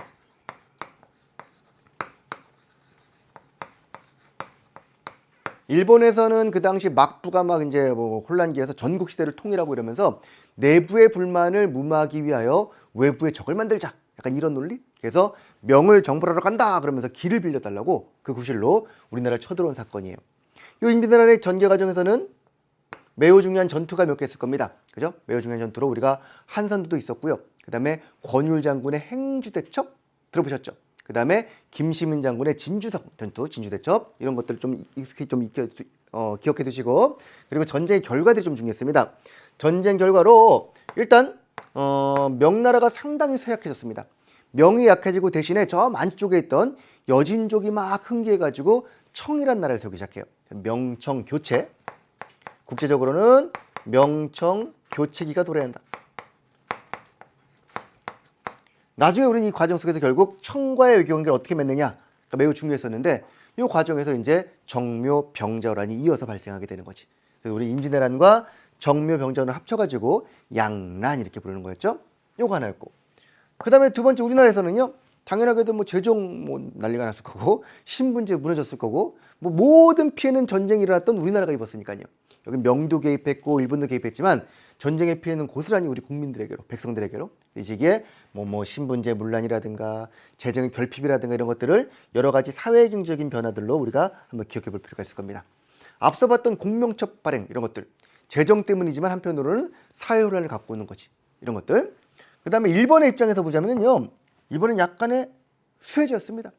일본에서는 그 당시 막부가 막 이제 뭐 혼란기에서 전국 시대를 통일하고 이러면서 내부의 불만을 무마하기 위하여 외부의 적을 만들자. 약간 이런 논리? 그래서 명을 정벌하러 간다 그러면서 길을 빌려달라고 그 구실로 우리나라를 쳐들어온 사건이에요. 이 임진왜란의 전개 과정에서는 매우 중요한 전투가 몇 개 있을 겁니다. 그죠? 매우 중요한 전투로 우리가 한산도도 있었고요. 그 다음에 권율 장군의 행주대첩 들어보셨죠? 그 다음에 김시민 장군의 진주성 전투, 진주대첩 이런 것들 좀 익숙히 좀 기억해 두시고 그리고 전쟁의 결과들이 좀 중요했습니다. 전쟁 결과로 일단 명나라가 상당히 쇠약해졌습니다. 명이 약해지고 대신에 저 안쪽에 있던 여진족이 막 흥기해가지고 청이란 나라를 세우기 시작해요. 명청 교체. 국제적으로는 명청 교체기가 도래한다. 나중에 우리는 이 과정 속에서 결국 청과의 외교관계를 어떻게 맺느냐가 매우 중요했었는데 이 과정에서 이제 정묘 병자호란이 이어서 발생하게 되는 거지. 그래서 우리 임진왜란과 정묘 병자호란을 합쳐가지고 양란 이렇게 부르는 거였죠. 요거 하나였고. 그 다음에 두 번째 우리나라에서는요. 당연하게도 뭐 재종 뭐 난리가 났을 거고 신분제 무너졌을 거고 뭐 모든 피해는 전쟁이 일어났던 우리나라가 입었으니까요. 여기 명도 개입했고 일본도 개입했지만 전쟁의 피해는 고스란히 우리 국민들에게로 백성들에게로 이 시기에 뭐 신분제 문란이라든가 재정의 결핍이라든가 이런 것들을 여러 가지 사회경제적인 변화들로 우리가 한번 기억해 볼 필요가 있을 겁니다. 앞서 봤던 공명첩 발행 이런 것들 재정 때문이지만 한편으로는 사회혼란을 갖고 오는 거지 이런 것들. 그 다음에 일본의 입장에서 보자면요. 일본은 약간의 수혜지였습니다.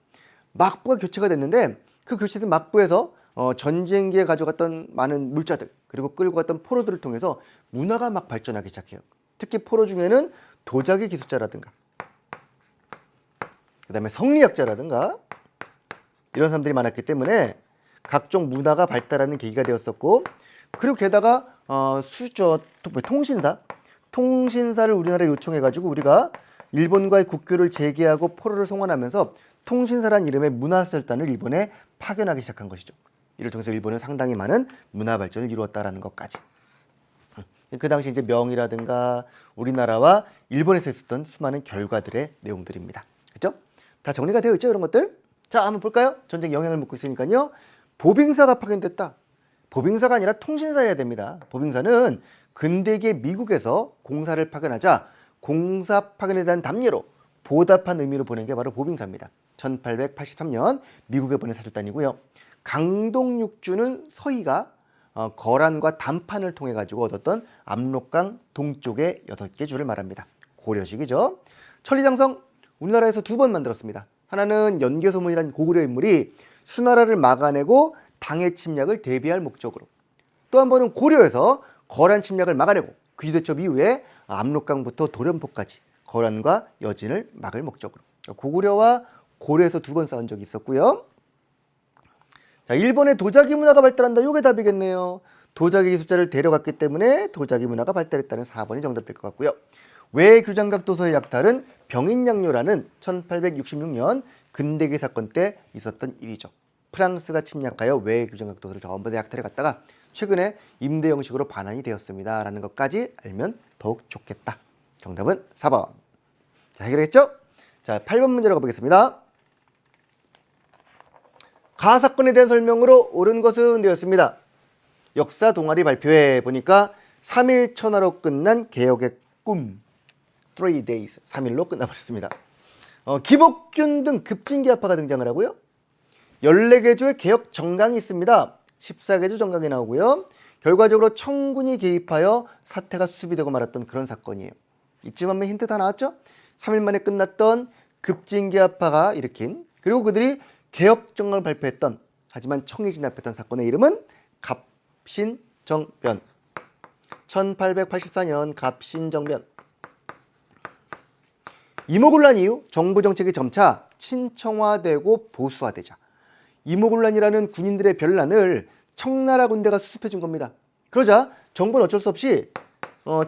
막부가 교체가 됐는데 그 교체된 막부에서 전쟁기에 가져갔던 많은 물자들 그리고 끌고 갔던 포로들을 통해서 문화가 막 발전하기 시작해요. 특히 포로 중에는 도자기 기술자라든가 그 다음에 성리학자라든가 이런 사람들이 많았기 때문에 각종 문화가 발달하는 계기가 되었었고 그리고 게다가 통신사를 우리나라에 요청해가지고 우리가 일본과의 국교를 재개하고 포로를 송환하면서 통신사란 이름의 문화설단을 일본에 파견하기 시작한 것이죠. 이를 통해서 일본은 상당히 많은 문화 발전을 이루었다라는 것까지. 그 당시 이제 명이라든가 우리나라와 일본에서 있었던 수많은 결과들의 내용들입니다. 그렇죠? 다 정리가 되어 있죠, 이런 것들. 자, 한번 볼까요? 전쟁 영향을 묻고 있으니까요. 보빙사가 파견됐다. 보빙사가 아니라 통신사여야 됩니다. 보빙사는 근대기에 미국에서 공사를 파견하자 공사 파견에 대한 답례로 보답한 의미로 보낸 게 바로 보빙사입니다. 1883년 미국에 보낸 사절단이고요. 강동육주는 서희가 거란과 담판을 통해 가지고 얻었던 압록강 동쪽의 6개 주를 말합니다. 고려식이죠. 천리장성 우리나라에서 2번 만들었습니다. 하나는 연개소문이라는 고구려 인물이 수나라를 막아내고 당의 침략을 대비할 목적으로, 또 한 번은 고려에서 거란 침략을 막아내고 귀주대첩 이후에 압록강부터 도련포까지 거란과 여진을 막을 목적으로. 고구려와 고려에서 2번 싸운 적이 있었고요. 자, 일본의 도자기 문화가 발달한다. 이게 답이겠네요. 도자기 기술자를 데려갔기 때문에 도자기 문화가 발달했다는 4번이 정답될 것 같고요. 외규장각 도서의 약탈은 병인양요라는 1866년 근대기 사건 때 있었던 일이죠. 프랑스가 침략하여 외규장각 도서를 전부 다 약탈해 갔다가 최근에 임대 형식으로 반환이 되었습니다. 라는 것까지 알면 더욱 좋겠다. 정답은 4번. 자, 해결했죠? 자, 8번 문제로 가보겠습니다. 가 사건에 대한 설명으로 옳은 것은 되었습니다. 역사 동아리 발표에 보니까 3일 천하로 끝난 개혁의 꿈 3 days 3일로 끝나버렸습니다. 기복균 등 급진기아파가 등장을 하고요. 14개조의 개혁 정강이 있습니다. 14개조 정강이 나오고요. 결과적으로 청군이 개입하여 사태가 수습이 되고 말았던 그런 사건이에요. 이쯤 하면 힌트 다 나왔죠? 3일 만에 끝났던 급진기아파가 일으킨, 그리고 그들이 개혁정강을 발표했던, 하지만 청이 진압했던 사건의 이름은 갑신정변. 1884년 갑신정변. 이모군란 이후 정부 정책이 점차 친청화되고 보수화되자 이모군란이라는 군인들의 별난을 청나라 군대가 수습해 준 겁니다. 그러자 정부는 어쩔 수 없이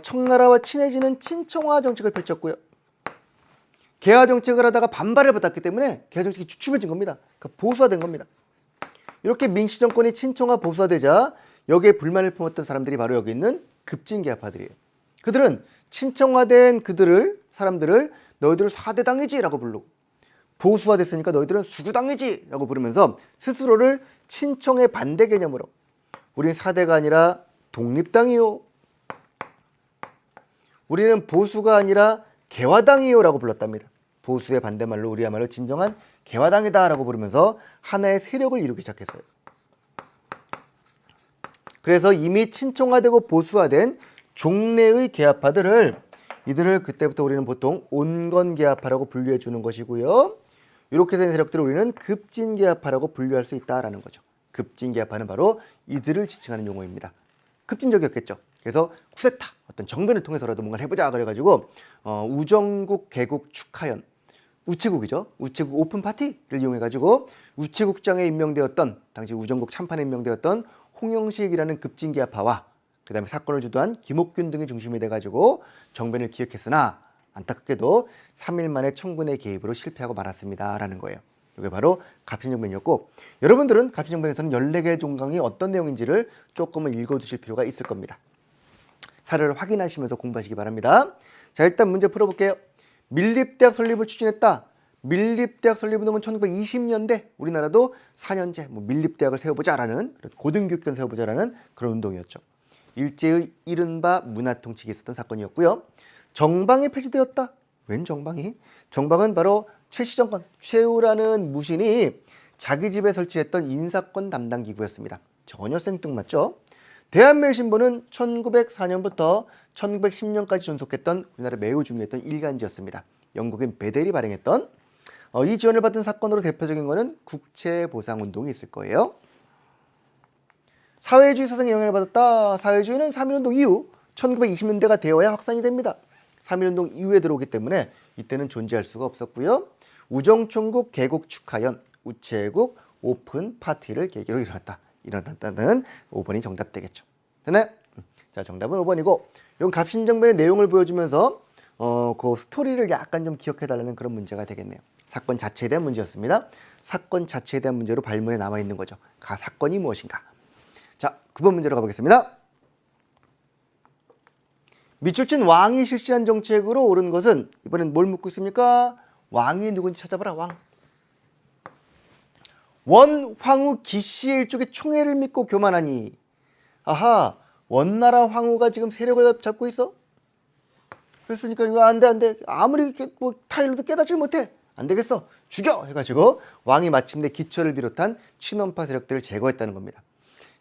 청나라와 친해지는 친청화 정책을 펼쳤고요. 개화 정책을 하다가 반발을 받았기 때문에 개화 정책이 주춤해진 겁니다. 그러니까 보수화된 겁니다. 이렇게 민씨 정권이 친청화 보수화되자 여기에 불만을 품었던 사람들이 바로 여기 있는 급진개화파들이에요. 그들은 친청화된 사람들을 너희들 사대당이지라고 부르고 보수화됐으니까 너희들은 수구당이지라고 부르면서 스스로를 친청의 반대 개념으로 우리는 사대가 아니라 독립당이요. 우리는 보수가 아니라 개화당이요라고 불렀답니다. 보수의 반대말로 우리야말로 진정한 개화당이다라고 부르면서 하나의 세력을 이루기 시작했어요. 그래서 이미 친청화되고 보수화된 종래의 개화파들을 이들을 그때부터 우리는 보통 온건개화파라고 분류해 주는 것이고요. 이렇게 된 세력들을 우리는 급진개화파라고 분류할 수 있다라는 거죠. 급진개화파는 바로 이들을 지칭하는 용어입니다. 급진적이었겠죠. 그래서 쿠데타, 어떤 정변을 통해서라도 뭔가를 해보자 그래가지고 우정국 개국 축하연, 우체국이죠. 우체국 오픈 파티를 이용해가지고 우체국장에 임명되었던 당시 우정국 참판에 임명되었던 홍영식이라는 급진개화파와 그 다음에 사건을 주도한 김옥균 등이 중심이 돼가지고 정변을 기획했으나 안타깝게도 3일 만에 청군의 개입으로 실패하고 말았습니다 라는 거예요. 이게 바로 갑신정변이었고, 여러분들은 갑신정변에서는 14개의 종강이 어떤 내용인지를 조금은 읽어두실 필요가 있을 겁니다. 사례를 확인하시면서 공부하시기 바랍니다. 자, 일단 문제 풀어볼게요. 밀립대학 설립을 추진했다. 밀립대학 설립운동은 1920년대 우리나라도 4년제 밀립대학을 세워보자라는, 고등교육권 세워보자라는 그런 운동이었죠. 일제의 이른바 문화통치기 있었던 사건이었고요. 정방이 폐지되었다. 웬 정방이? 정방은 바로 최씨 정권, 최우라는 무신이 자기 집에 설치했던 인사권 담당 기구였습니다. 전혀 생뚱맞죠? 대한매일신보는 1904년부터 1910년까지 존속했던 우리나라 매우 중요했던 일간지였습니다. 영국인 베델이 발행했던 이 지원을 받은 사건으로 대표적인 것은 국채보상운동이 있을 거예요. 사회주의 사상에 영향을 받았다. 사회주의는 3.1운동 이후 1920년대가 되어야 확산이 됩니다. 3.1운동 이후에 들어오기 때문에 이때는 존재할 수가 없었고요. 우정총국 개국 축하연, 우체국 오픈 파티를 계기로 일어났다는 5번이 정답 되겠죠. 됐나요? 자, 정답은 5번이고, 이건 갑신정변의 내용을 보여주면서 그 스토리를 약간 좀 기억해달라는 그런 문제가 되겠네요. 사건 자체에 대한 문제였습니다. 사건 자체에 대한 문제로 발문에 남아있는 거죠. 사건이 무엇인가? 자, 9번 문제로 가보겠습니다. 미추친 왕이 실시한 정책으로 옳은 것은, 이번엔 뭘 묻고 있습니까? 왕이 누군지 찾아봐라. 왕. 원, 황후, 기씨의 일족의 총애를 믿고 교만하니. 아하, 원나라 황후가 지금 세력을 잡고 있어? 그랬으니까 이거 안 돼. 아무리 타일러도 깨닫지 못해. 안 되겠어. 죽여! 해가지고 왕이 마침내 기철을 비롯한 친원파 세력들을 제거했다는 겁니다.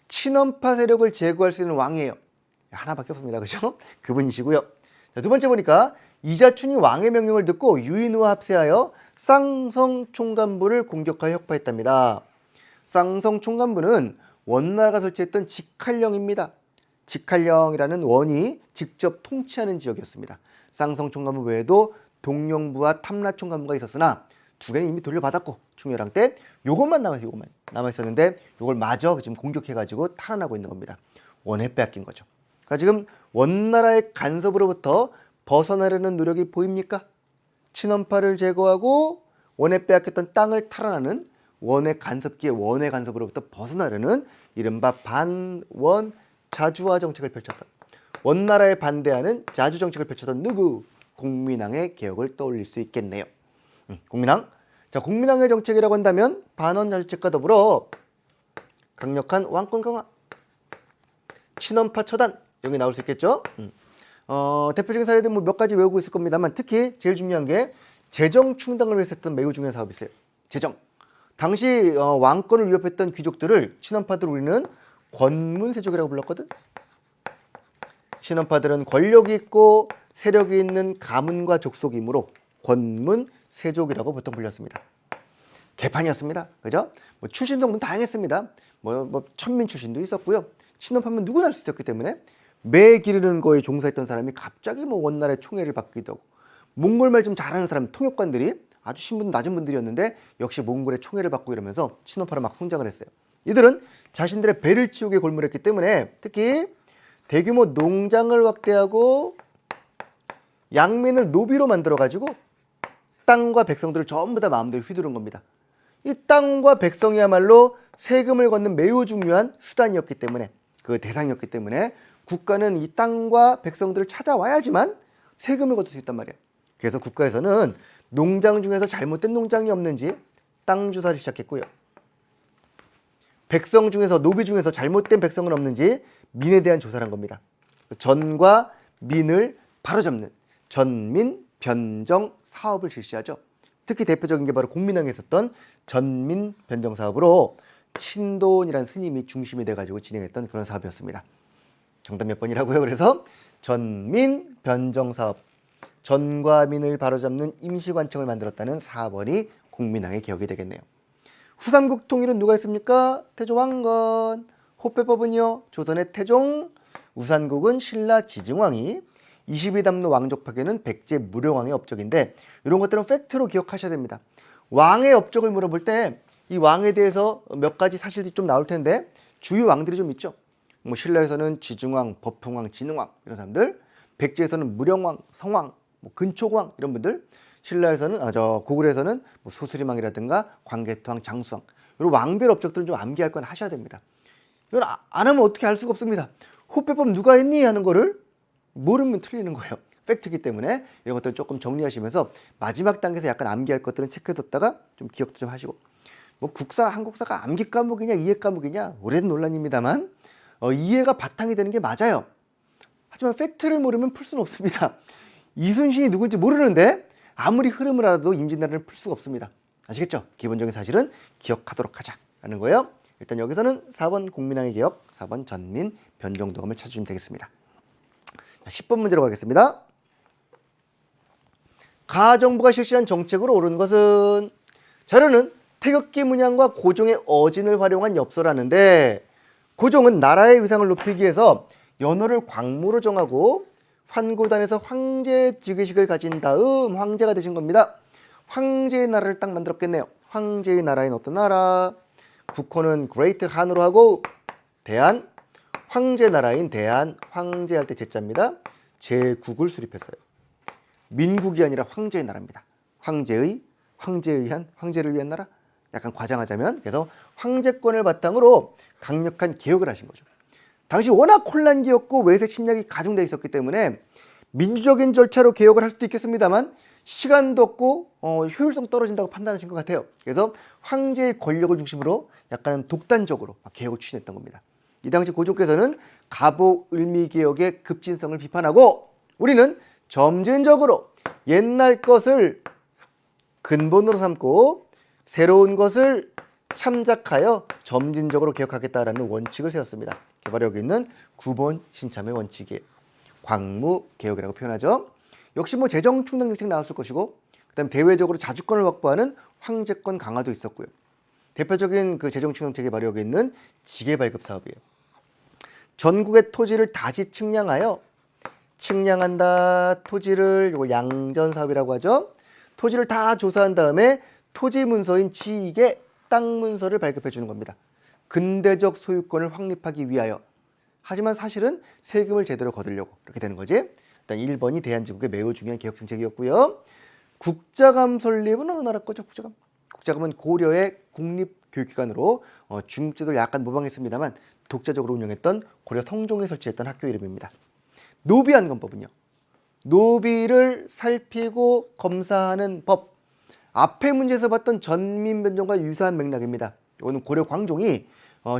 친원파 세력을 제거할 수 있는 왕이에요. 하나밖에 없습니다. 그죠? 그분이시고요. 자, 두 번째 보니까 이자춘이 왕의 명령을 듣고 유인우와 합세하여 쌍성 총관부를 공격하여 혁파했답니다. 쌍성 총관부는 원나라가 설치했던 직할령입니다. 직할령이라는 원이 직접 통치하는 지역이었습니다. 쌍성 총관부 외에도 동령부와 탐라 총관부가 있었으나 두 개는 이미 돌려받았고 충렬왕 때 요것만 남아있었는데 요걸 마저 지금 공격해가지고 탈환하고 있는 겁니다. 원에 빼앗긴 거죠. 그러니까 지금 원나라의 간섭으로부터 벗어나려는 노력이 보입니까? 친원파를 제거하고 원에 빼앗겼던 땅을 탈환하는 원의 간섭으로부터 벗어나려는 이른바 반원 자주화 정책을 펼쳤던, 원나라에 반대하는 자주 정책을 펼쳤던 누구? 공민왕의 개혁을 떠올릴 수 있겠네요. 공민왕. 자, 공민왕의 정책이라고 한다면 반원 자주책과 더불어 강력한 왕권 강화, 친원파 처단, 여기 나올 수 있겠죠. 대표적인 사례들 몇 가지 외우고 있을 겁니다만, 특히 제일 중요한 게 재정 충당을 위해서 했던 매우 중요한 사업이 있어요. 재정. 당시 왕권을 위협했던 귀족들을 친원파들 우리는 권문세족이라고 불렀거든. 친원파들은 권력이 있고 세력이 있는 가문과 족속이므로 권문세족이라고 보통 불렸습니다. 개판이었습니다. 그죠? 출신 성분 다양했습니다. 천민 출신도 있었고요. 친원파면 누구나 할 수 있었기 때문에 매 기르는 거에 종사했던 사람이 갑자기 뭐 원나라의 총애를 받기도 하고, 몽골말 좀 잘하는 사람, 통역관들이 아주 신분 낮은 분들이었는데 역시 몽골의 총애를 받고 이러면서 친노파로 막 성장을 했어요. 이들은 자신들의 배를 치우게 골몰했기 때문에 특히 대규모 농장을 확대하고 양민을 노비로 만들어가지고 땅과 백성들을 전부 다 마음대로 휘두른 겁니다. 이 땅과 백성이야말로 세금을 걷는 매우 중요한 수단이었기 때문에, 그 대상이었기 때문에 국가는 이 땅과 백성들을 찾아와야지만 세금을 걷을 수 있단 말이에요. 그래서 국가에서는 농장 중에서 잘못된 농장이 없는지 땅 주사를 시작했고요. 백성 중에서, 노비 중에서 잘못된 백성은 없는지 민에 대한 조사를 한 겁니다. 전과 민을 바로잡는 전민 변정 사업을 실시하죠. 특히 대표적인 게 바로 공민왕에 있었던 전민 변정 사업으로 신돈이라는 스님이 중심이 돼가지고 진행했던 그런 사업이었습니다. 정답 몇 번이라고요? 그래서 전민 변정 사업, 전과 민을 바로잡는 임시관청을 만들었다는 4번이 공민왕의 개혁이 되겠네요. 후삼국 통일은 누가 했습니까? 태조 왕건. 호패법은요, 조선의 태종. 우산국은 신라 지증왕이. 22담로 왕족 파괴는 백제 무령왕의 업적인데, 이런 것들은 팩트로 기억하셔야 됩니다. 왕의 업적을 물어볼 때 이 왕에 대해서 몇 가지 사실들이 좀 나올 텐데, 주요 왕들이 좀 있죠. 뭐 신라에서는 지증왕, 법흥왕, 진흥왕 이런 사람들, 백제에서는 무령왕, 성왕, 뭐 근초왕 이런 분들, 신라에서는 고구려에서는 뭐 소수림왕이라든가 광개토왕, 장수왕, 이런 왕별 업적들은 좀 암기할 건 하셔야 됩니다. 이건 안 하면 어떻게 알 수가 없습니다. 호패법 누가 했니 하는 거를 모르면 틀리는 거예요. 팩트이기 때문에 이런 것들 조금 정리하시면서 마지막 단계에서 약간 암기할 것들은 체크해뒀다가 좀 기억도 좀 하시고, 뭐 국사, 한국사가 암기 과목이냐 이해 과목이냐 오랜 논란입니다만 이해가 바탕이 되는 게 맞아요. 하지만 팩트를 모르면 풀 수는 없습니다. 이순신이 누군지 모르는데 아무리 흐름을 알아도 임진왜란을 풀 수가 없습니다. 아시겠죠? 기본적인 사실은 기억하도록 하자라는 거예요. 일단 여기서는 4번 공민왕의 개혁, 4번 전민 변정도감을 찾으시면 되겠습니다. 10번 문제로 가겠습니다. 가 정부가 실시한 정책으로 옳은 것은? 자료는 태극기 문양과 고종의 어진을 활용한 엽서라는데, 고종은 나라의 위상을 높이기 위해서 연호를 광무로 정하고 환고단에서 황제 즉위식을 가진 다음 황제가 되신 겁니다. 황제의 나라를 딱 만들었겠네요. 황제의 나라인 어떤 나라? 국호는 그레이트 한으로 하고, 대한, 황제 나라인 대한, 황제할 때 제자입니다. 제국을 수립했어요. 민국이 아니라 황제의 나라입니다. 황제의, 황제에 의한, 황제를 위한 나라? 약간 과장하자면, 그래서 황제권을 바탕으로 강력한 개혁을 하신 거죠. 당시 워낙 혼란기였고 외세 침략이 가중되어 있었기 때문에 민주적인 절차로 개혁을 할 수도 있겠습니다만 시간도 없고 효율성 떨어진다고 판단하신 것 같아요. 그래서 황제의 권력을 중심으로 약간 독단적으로 개혁을 추진했던 겁니다. 이 당시 고종께서는 가보을미개혁의 급진성을 비판하고, 우리는 점진적으로 옛날 것을 근본으로 삼고 새로운 것을 참작하여 점진적으로 개혁하겠다라는 원칙을 세웠습니다. 바로 여기 있는 9번 신참의 원칙이에요. 광무개혁이라고 표현하죠. 역시 뭐 재정충당 정책 나왔을 것이고, 그다음 대외적으로 자주권을 확보하는 황제권 강화도 있었고요. 대표적인 그 재정충당 정책이 바로 여기 있는 지계발급 사업이에요. 전국의 토지를 다시 측량하여, 측량한다, 토지를, 이거 양전 사업이라고 하죠. 토지를 다 조사한 다음에 토지 문서인 지익의 땅 문서를 발급해 주는 겁니다. 근대적 소유권을 확립하기 위하여. 하지만 사실은 세금을 제대로 거두려고 이렇게 되는 거지. 일단 1번이 대한제국의 매우 중요한 개혁 정책이었고요. 국자감 설립은 어느 나라 거죠? 국자감. 국자감은 고려의 국립교육기관으로 중국제도를 약간 모방했습니다만 독자적으로 운영했던 고려 성종에 설치했던 학교 이름입니다. 노비안검법은요, 노비를 살피고 검사하는 법. 앞에 문제에서 봤던 전민변정과 유사한 맥락입니다. 이거는 고려 광종이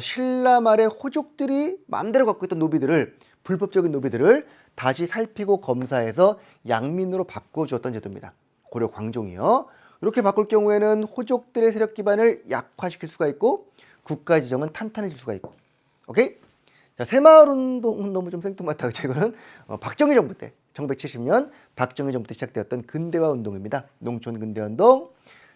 신라 말의 호족들이 마음대로 갖고 있던 노비들을, 불법적인 노비들을 다시 살피고 검사해서 양민으로 바꿔주었던 제도입니다. 고려 광종이요. 이렇게 바꿀 경우에는 호족들의 세력 기반을 약화시킬 수가 있고 국가 지정은 탄탄해질 수가 있고. 오케이? 자, 새마을운동은 너무 좀 생뚱맞다. 이거는 박정희 정부 때, 1970년 박정희 정부 때 시작되었던 근대화 운동입니다. 농촌 근대화운동.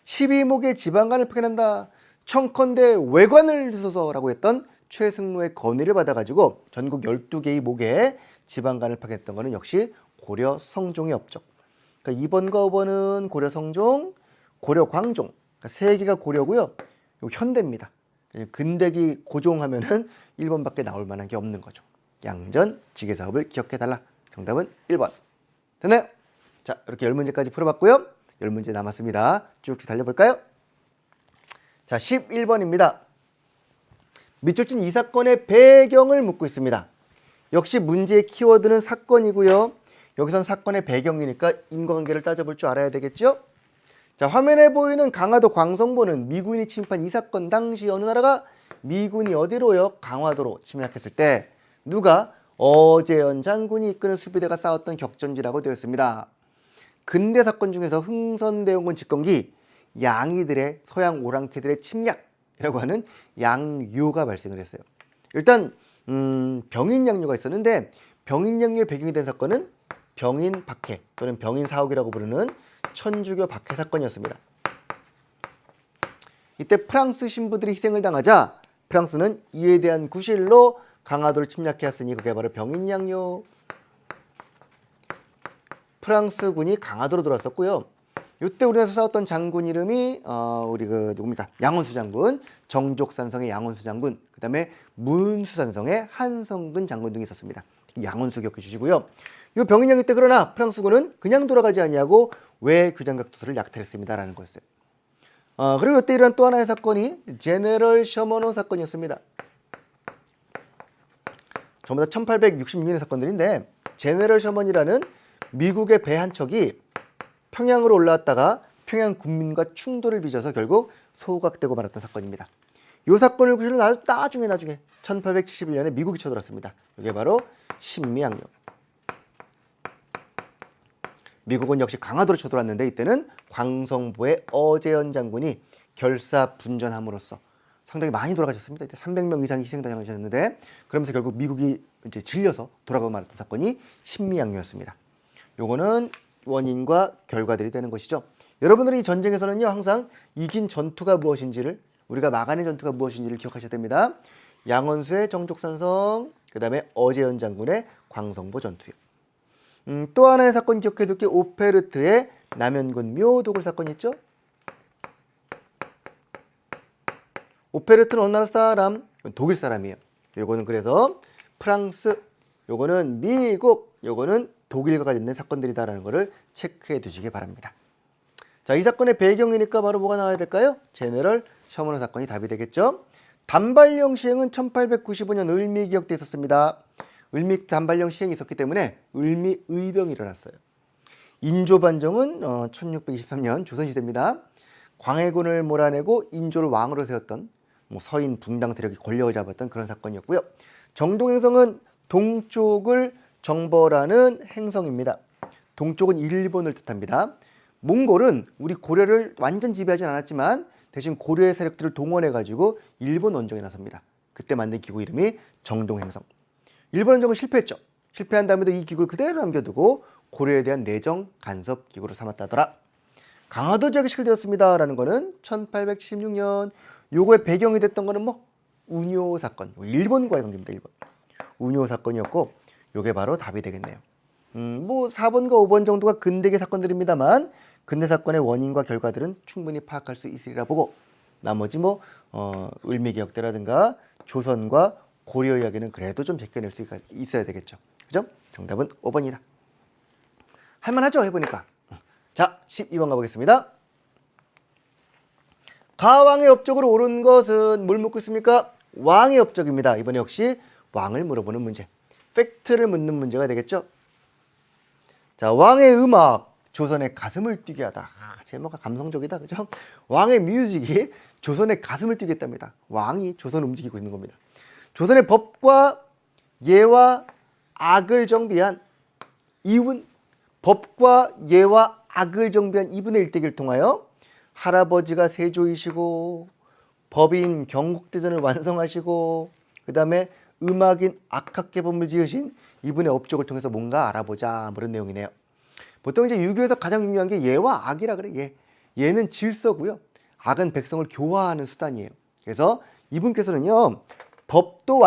12목의 지방간을 파견한다. 청컨대 외관을 주소서라고 했던 최승로의 건의를 받아가지고 전국 12개의 목에 지방간을 파견했던 거는 역시 고려 성종의 업적. 그러니까 2번과 5번은 고려 성종, 고려 광종. 그러니까 세 개가 고려고요. 요 현대입니다. 근대기 고종하면은 1번밖에 나올 만한 게 없는 거죠. 양전 지게 사업을 기억해 달라. 정답은 1번. 됐나요? 자, 이렇게 10문제까지 풀어봤고요. 10문제 남았습니다. 쭉쭉 달려볼까요? 자, 11번입니다. 밑줄 친 이 사건의 배경을 묻고 있습니다. 역시 문제의 키워드는 사건이고요. 여기선 사건의 배경이니까 인과관계를 따져볼 줄 알아야 되겠죠? 자, 화면에 보이는 강화도 광성보는 미군이 침입한 이 사건 당시 어느 나라가 미군이 어디로요? 강화도로 침략했을 때 누가 어제연 장군이 이끄는 수비대가 싸웠던 격전지라고 되어 있습니다. 근대 사건 중에서 흥선대원군 집권기 양이들의 서양 오랑캐들의 침략이라고 하는 양요가 발생을 했어요. 일단 병인양요가 있었는데 병인양요의 배경이 된 사건은 병인박해 또는 병인사옥이라고 부르는 천주교 박해 사건이었습니다. 이때 프랑스 신부들이 희생을 당하자 프랑스는 이에 대한 구실로 강화도를 침략해왔으니 그게 바로 병인양요. 프랑스군이 강화도로 들어왔었고요. 이때 우리나라에서 싸웠던 장군 이름이 우리 누굽니까? 양원수 장군, 정족산성의 양원수 장군, 그 다음에 문수산성의 한성근 장군 등이 있었습니다. 양원수 기억해 주시고요. 이 병인양요 때 그러나 프랑스군은 그냥 돌아가지 아니하고 외교장각 도서를 약탈했습니다라는 거였어요. 그리고 이때 일어난 또 하나의 사건이 제네럴 셔먼호 사건이었습니다. 전부 다 1866년의 사건들인데 제네럴 셔먼이라는 미국의 배 한 척이 평양으로 올라왔다가 평양 군민과 충돌을 빚어서 결국 소각되고 말았던 사건입니다. 이 사건을 구실은 나중에 1871년에 미국이 쳐들었습니다. 이게 바로 신미양요. 미국은 역시 강화도로 쳐들어왔는데 이때는 광성보의 어제연 장군이 결사분전함으로써 상당히 많이 돌아가셨습니다. 이때 300명 이상이 희생당하셨는데 그러면서 결국 미국이 이제 질려서 돌아가고 말았던 사건이 신미양요였습니다. 요거는 원인과 결과들이 되는 것이죠. 여러분들이 이 전쟁에서는요 항상 이긴 전투가 무엇인지를 우리가 막아낸 전투가 무엇인지를 기억하셔야 됩니다. 양원수의 정족산성, 그 다음에 어제연 장군의 광성보 전투요. 또 하나의 사건 기억해둘 게 오페르트의 남현군 묘도굴 사건이 있죠. 오페르트는 어느 나라 사람? 독일 사람이에요. 요거는 그래서 프랑스, 요거는 미국, 요거는 독일과 관련된 사건들이다라는 것을 체크해 두시기 바랍니다. 자, 이 사건의 배경이니까 바로 뭐가 나와야 될까요? 제네럴 셔먼호 사건이 답이 되겠죠. 단발령 시행은 1895년 을미 기억돼 있었습니다. 을미 단발령 시행이 있었기 때문에 을미 의병이 일어났어요. 인조 반정은 1623년 조선시대입니다. 광해군을 몰아내고 인조를 왕으로 세웠던 서인 붕당 세력이 권력을 잡았던 그런 사건이었고요. 정동행성은 동쪽을 정벌하는 행성입니다. 동쪽은 일본을 뜻합니다. 몽골은 우리 고려를 완전 지배하진 않았지만 대신 고려의 세력들을 동원해가지고 일본 원정에 나섭니다. 그때 만든 기구 이름이 정동행성. 일본 원정은 실패했죠. 실패한 다음에도 이 기구를 그대로 남겨두고 고려에 대한 내정 간섭 기구로 삼았다더라. 강화도 지역이 시작되었습니다라는 거는 1876년. 요거의 배경이 됐던 거는 운요 사건. 일본과의 관계입니다. 일본. 운요 사건이었고 요게 바로 답이 되겠네요. 4번과 5번 정도가 근대계 사건들입니다만 근대 사건의 원인과 결과들은 충분히 파악할 수 있으리라 보고 나머지 을미기역대라든가 조선과 고려 이야기는 그래도 좀 제껴낼 수 있어야 되겠죠. 그죠? 정답은 5번이다. 할만하죠? 해보니까. 자, 12번 가보겠습니다. 가왕의 업적으로 옳은 것은 뭘 묻고 있습니까? 왕의 업적입니다. 이번에 역시 왕을 물어보는 문제. 팩트를 묻는 문제가 되겠죠. 자, 왕의 음악, 조선의 가슴을 뛰게 하다. 제목가 감성적이다. 그죠? 왕의 뮤직이 조선의 가슴을 뛰게 했답니다. 왕이 조선을 움직이고 있는 겁니다. 조선의 법과 예와 악을 정비한 이분, 법과 예와 악을 정비한 이분의 일대기를 통하여 할아버지가 세조이시고 법인 경국대전을 완성하시고 그 다음에 음악인 악학개범을 지으신 이분의 업적을 통해서 뭔가 알아보자 그런 내용이네요. 보통 이제 유교에서 가장 중요한 게 예와 악이라 그래. 예는 질서고요. 악은 백성을 교화하는 수단이에요. 그래서 이분께서는요 법도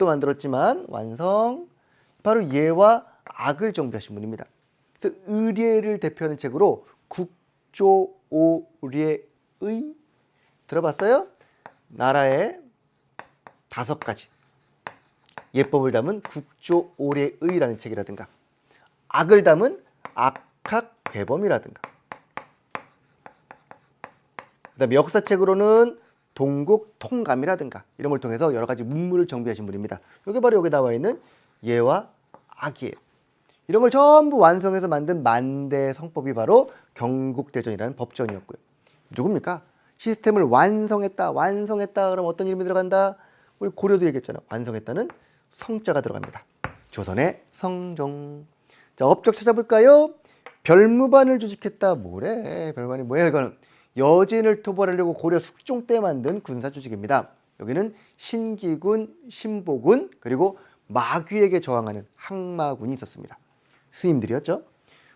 만들었지만 완성, 바로 예와 악을 정비하신 분입니다. 그래서 의례를 대표하는 책으로 국조오례의 들어봤어요? 나라의 5가지 예법을 담은 국조오례의라는 책이라든가, 악을 담은 악학괴범이라든가, 그다음에 역사책으로는 동국통감이라든가 이런 걸 통해서 여러 가지 문물을 정비하신 분입니다. 이게 바로 여기 나와 있는 예와 악이에요. 이런 걸 전부 완성해서 만든 만대 성법이 바로 경국대전이라는 법전이었고요. 누굽니까? 시스템을 완성했다 그러면 어떤 이름이 들어간다? 우리 고려도 얘기했잖아. 완성했다는 성자가 들어갑니다. 조선의 성종. 자, 업적 찾아볼까요? 별무반을 조직했다. 뭐래? 별무반이 뭐야 이거는? 여진을 토벌하려고 고려 숙종 때 만든 군사 조직입니다. 여기는 신기군, 신보군, 그리고 마귀에게 저항하는 항마군이 있었습니다. 스님들이었죠.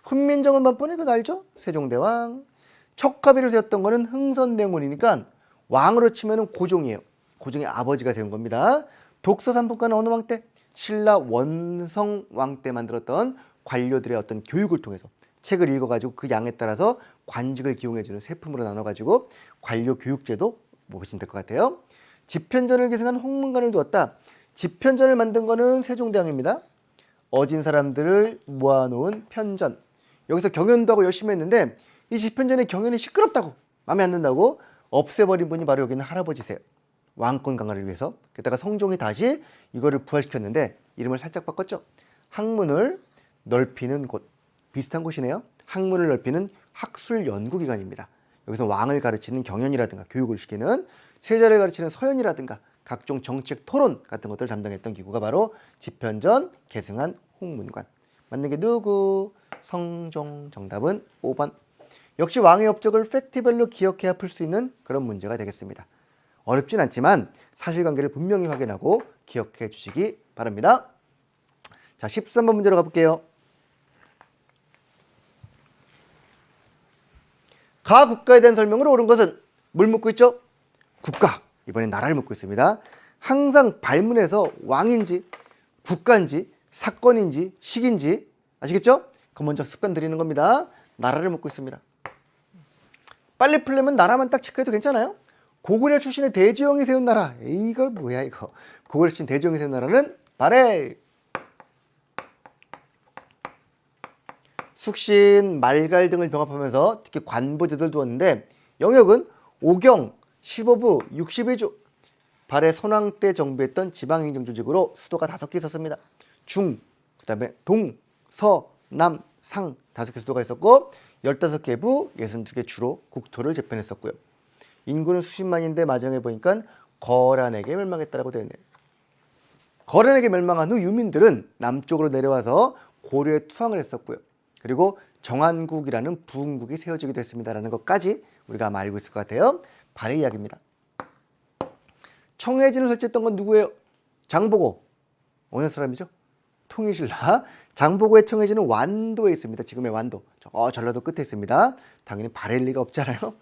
훈민정음 반포는 이거 알죠? 세종대왕. 척화비를 세웠던 거는 흥선대원이니까 왕으로 치면 고종이에요. 고종의 아버지가 세운 겁니다. 독서삼품과는 어느 왕 때? 신라 원성왕 때 만들었던 관료들의 어떤 교육을 통해서 책을 읽어가지고 그 양에 따라서 관직을 기용해주는 세품으로 나눠가지고 관료 교육제도 보시면 될 것 같아요. 집현전을 계승한 홍문관을 두었다. 집현전을 만든 거는 세종대왕입니다. 어진 사람들을 모아놓은 편전. 여기서 경연도 하고 열심히 했는데 이 집현전의 경연이 시끄럽다고 마음에 안 든다고 없애버린 분이 바로 여기는 할아버지세요. 왕권 강화를 위해서. 게다가 성종이 다시 이거를 부활시켰는데 이름을 살짝 바꿨죠. 학문을 넓히는 곳. 비슷한 곳이네요. 학문을 넓히는 학술연구기관입니다. 여기서 왕을 가르치는 경연이라든가 교육을 시키는, 세자를 가르치는 서연이라든가 각종 정책 토론 같은 것들을 담당했던 기구가 바로 집현전 계승한 홍문관. 맞는 게 누구? 성종. 정답은 5번. 역시 왕의 업적을 팩트별로 기억해야 풀 수 있는 그런 문제가 되겠습니다. 어렵진 않지만 사실관계를 분명히 확인하고 기억해 주시기 바랍니다. 자, 13번 문제로 가볼게요. 가 국가에 대한 설명으로 옳은 것은 뭘 묻고 있죠? 국가. 이번엔 나라를 묻고 있습니다. 항상 발문에서 왕인지 국가인지 사건인지 시기인지 아시겠죠? 그 먼저 습관 들이는 겁니다. 나라를 묻고 있습니다. 빨리 풀려면 나라만 딱 체크해도 괜찮아요? 고구려 출신의 대지영이 세운 나라. 이거 뭐야 이거. 고구려 출신 대지영이 세운 나라는 발해. 숙신, 말갈 등을 병합하면서 특히 관부제도를 두었는데 영역은 오경, 15부, 61주. 발해 선왕 때 정비했던 지방행정조직으로 수도가 5개 있었습니다. 중, 그 다음에 동, 서, 남, 상 5개 수도가 있었고 15개 부, 62개 주로 국토를 재편했었고요. 인구는 수십만인데 마정해 보니까 거란에게 멸망했다라고 되어 있네요. 거란에게 멸망한 후 유민들은 남쪽으로 내려와서 고려에 투항을 했었고요. 그리고 정한국이라는 부흥국이 세워지기도 했습니다라는 것까지 우리가 아마 알고 있을 것 같아요. 발해 이야기입니다. 청해진을 설치했던 건 누구예요? 장보고. 어느 사람이죠? 통일신라. 장보고의 청해진은 완도에 있습니다. 지금의 완도. 전라도 끝에 있습니다. 당연히 발해일 리가 없잖아요.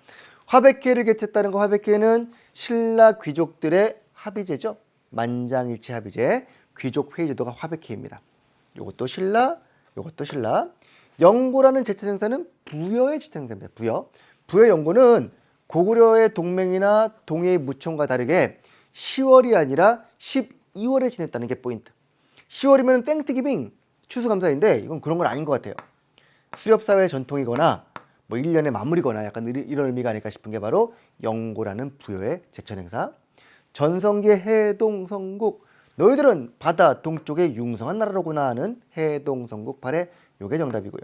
화백회를 개최했다는 거. 화백회는 신라 귀족들의 합의제죠. 만장일치 합의제. 귀족 회의제도가 화백회입니다. 이것도 신라, 이것도 신라. 영고라는 제천행사는 부여의 제천행사입니다. 부여. 부여 영고는 고구려의 동맹이나 동해의 무청과 다르게 10월이 아니라 12월에 지냈다는 게 포인트. 10월이면 땡뜨기빙 추수감사인데 이건 그런 건 아닌 것 같아요. 수렵사회 전통이거나 뭐 1년의 마무리거나 약간 이런 의미가 아닐까 싶은 게 바로 영고라는 부여의 제천행사. 전성기의 해동성국. 너희들은 바다 동쪽의 융성한 나라로구나 하는 해동성국 발해. 요게 정답이고요.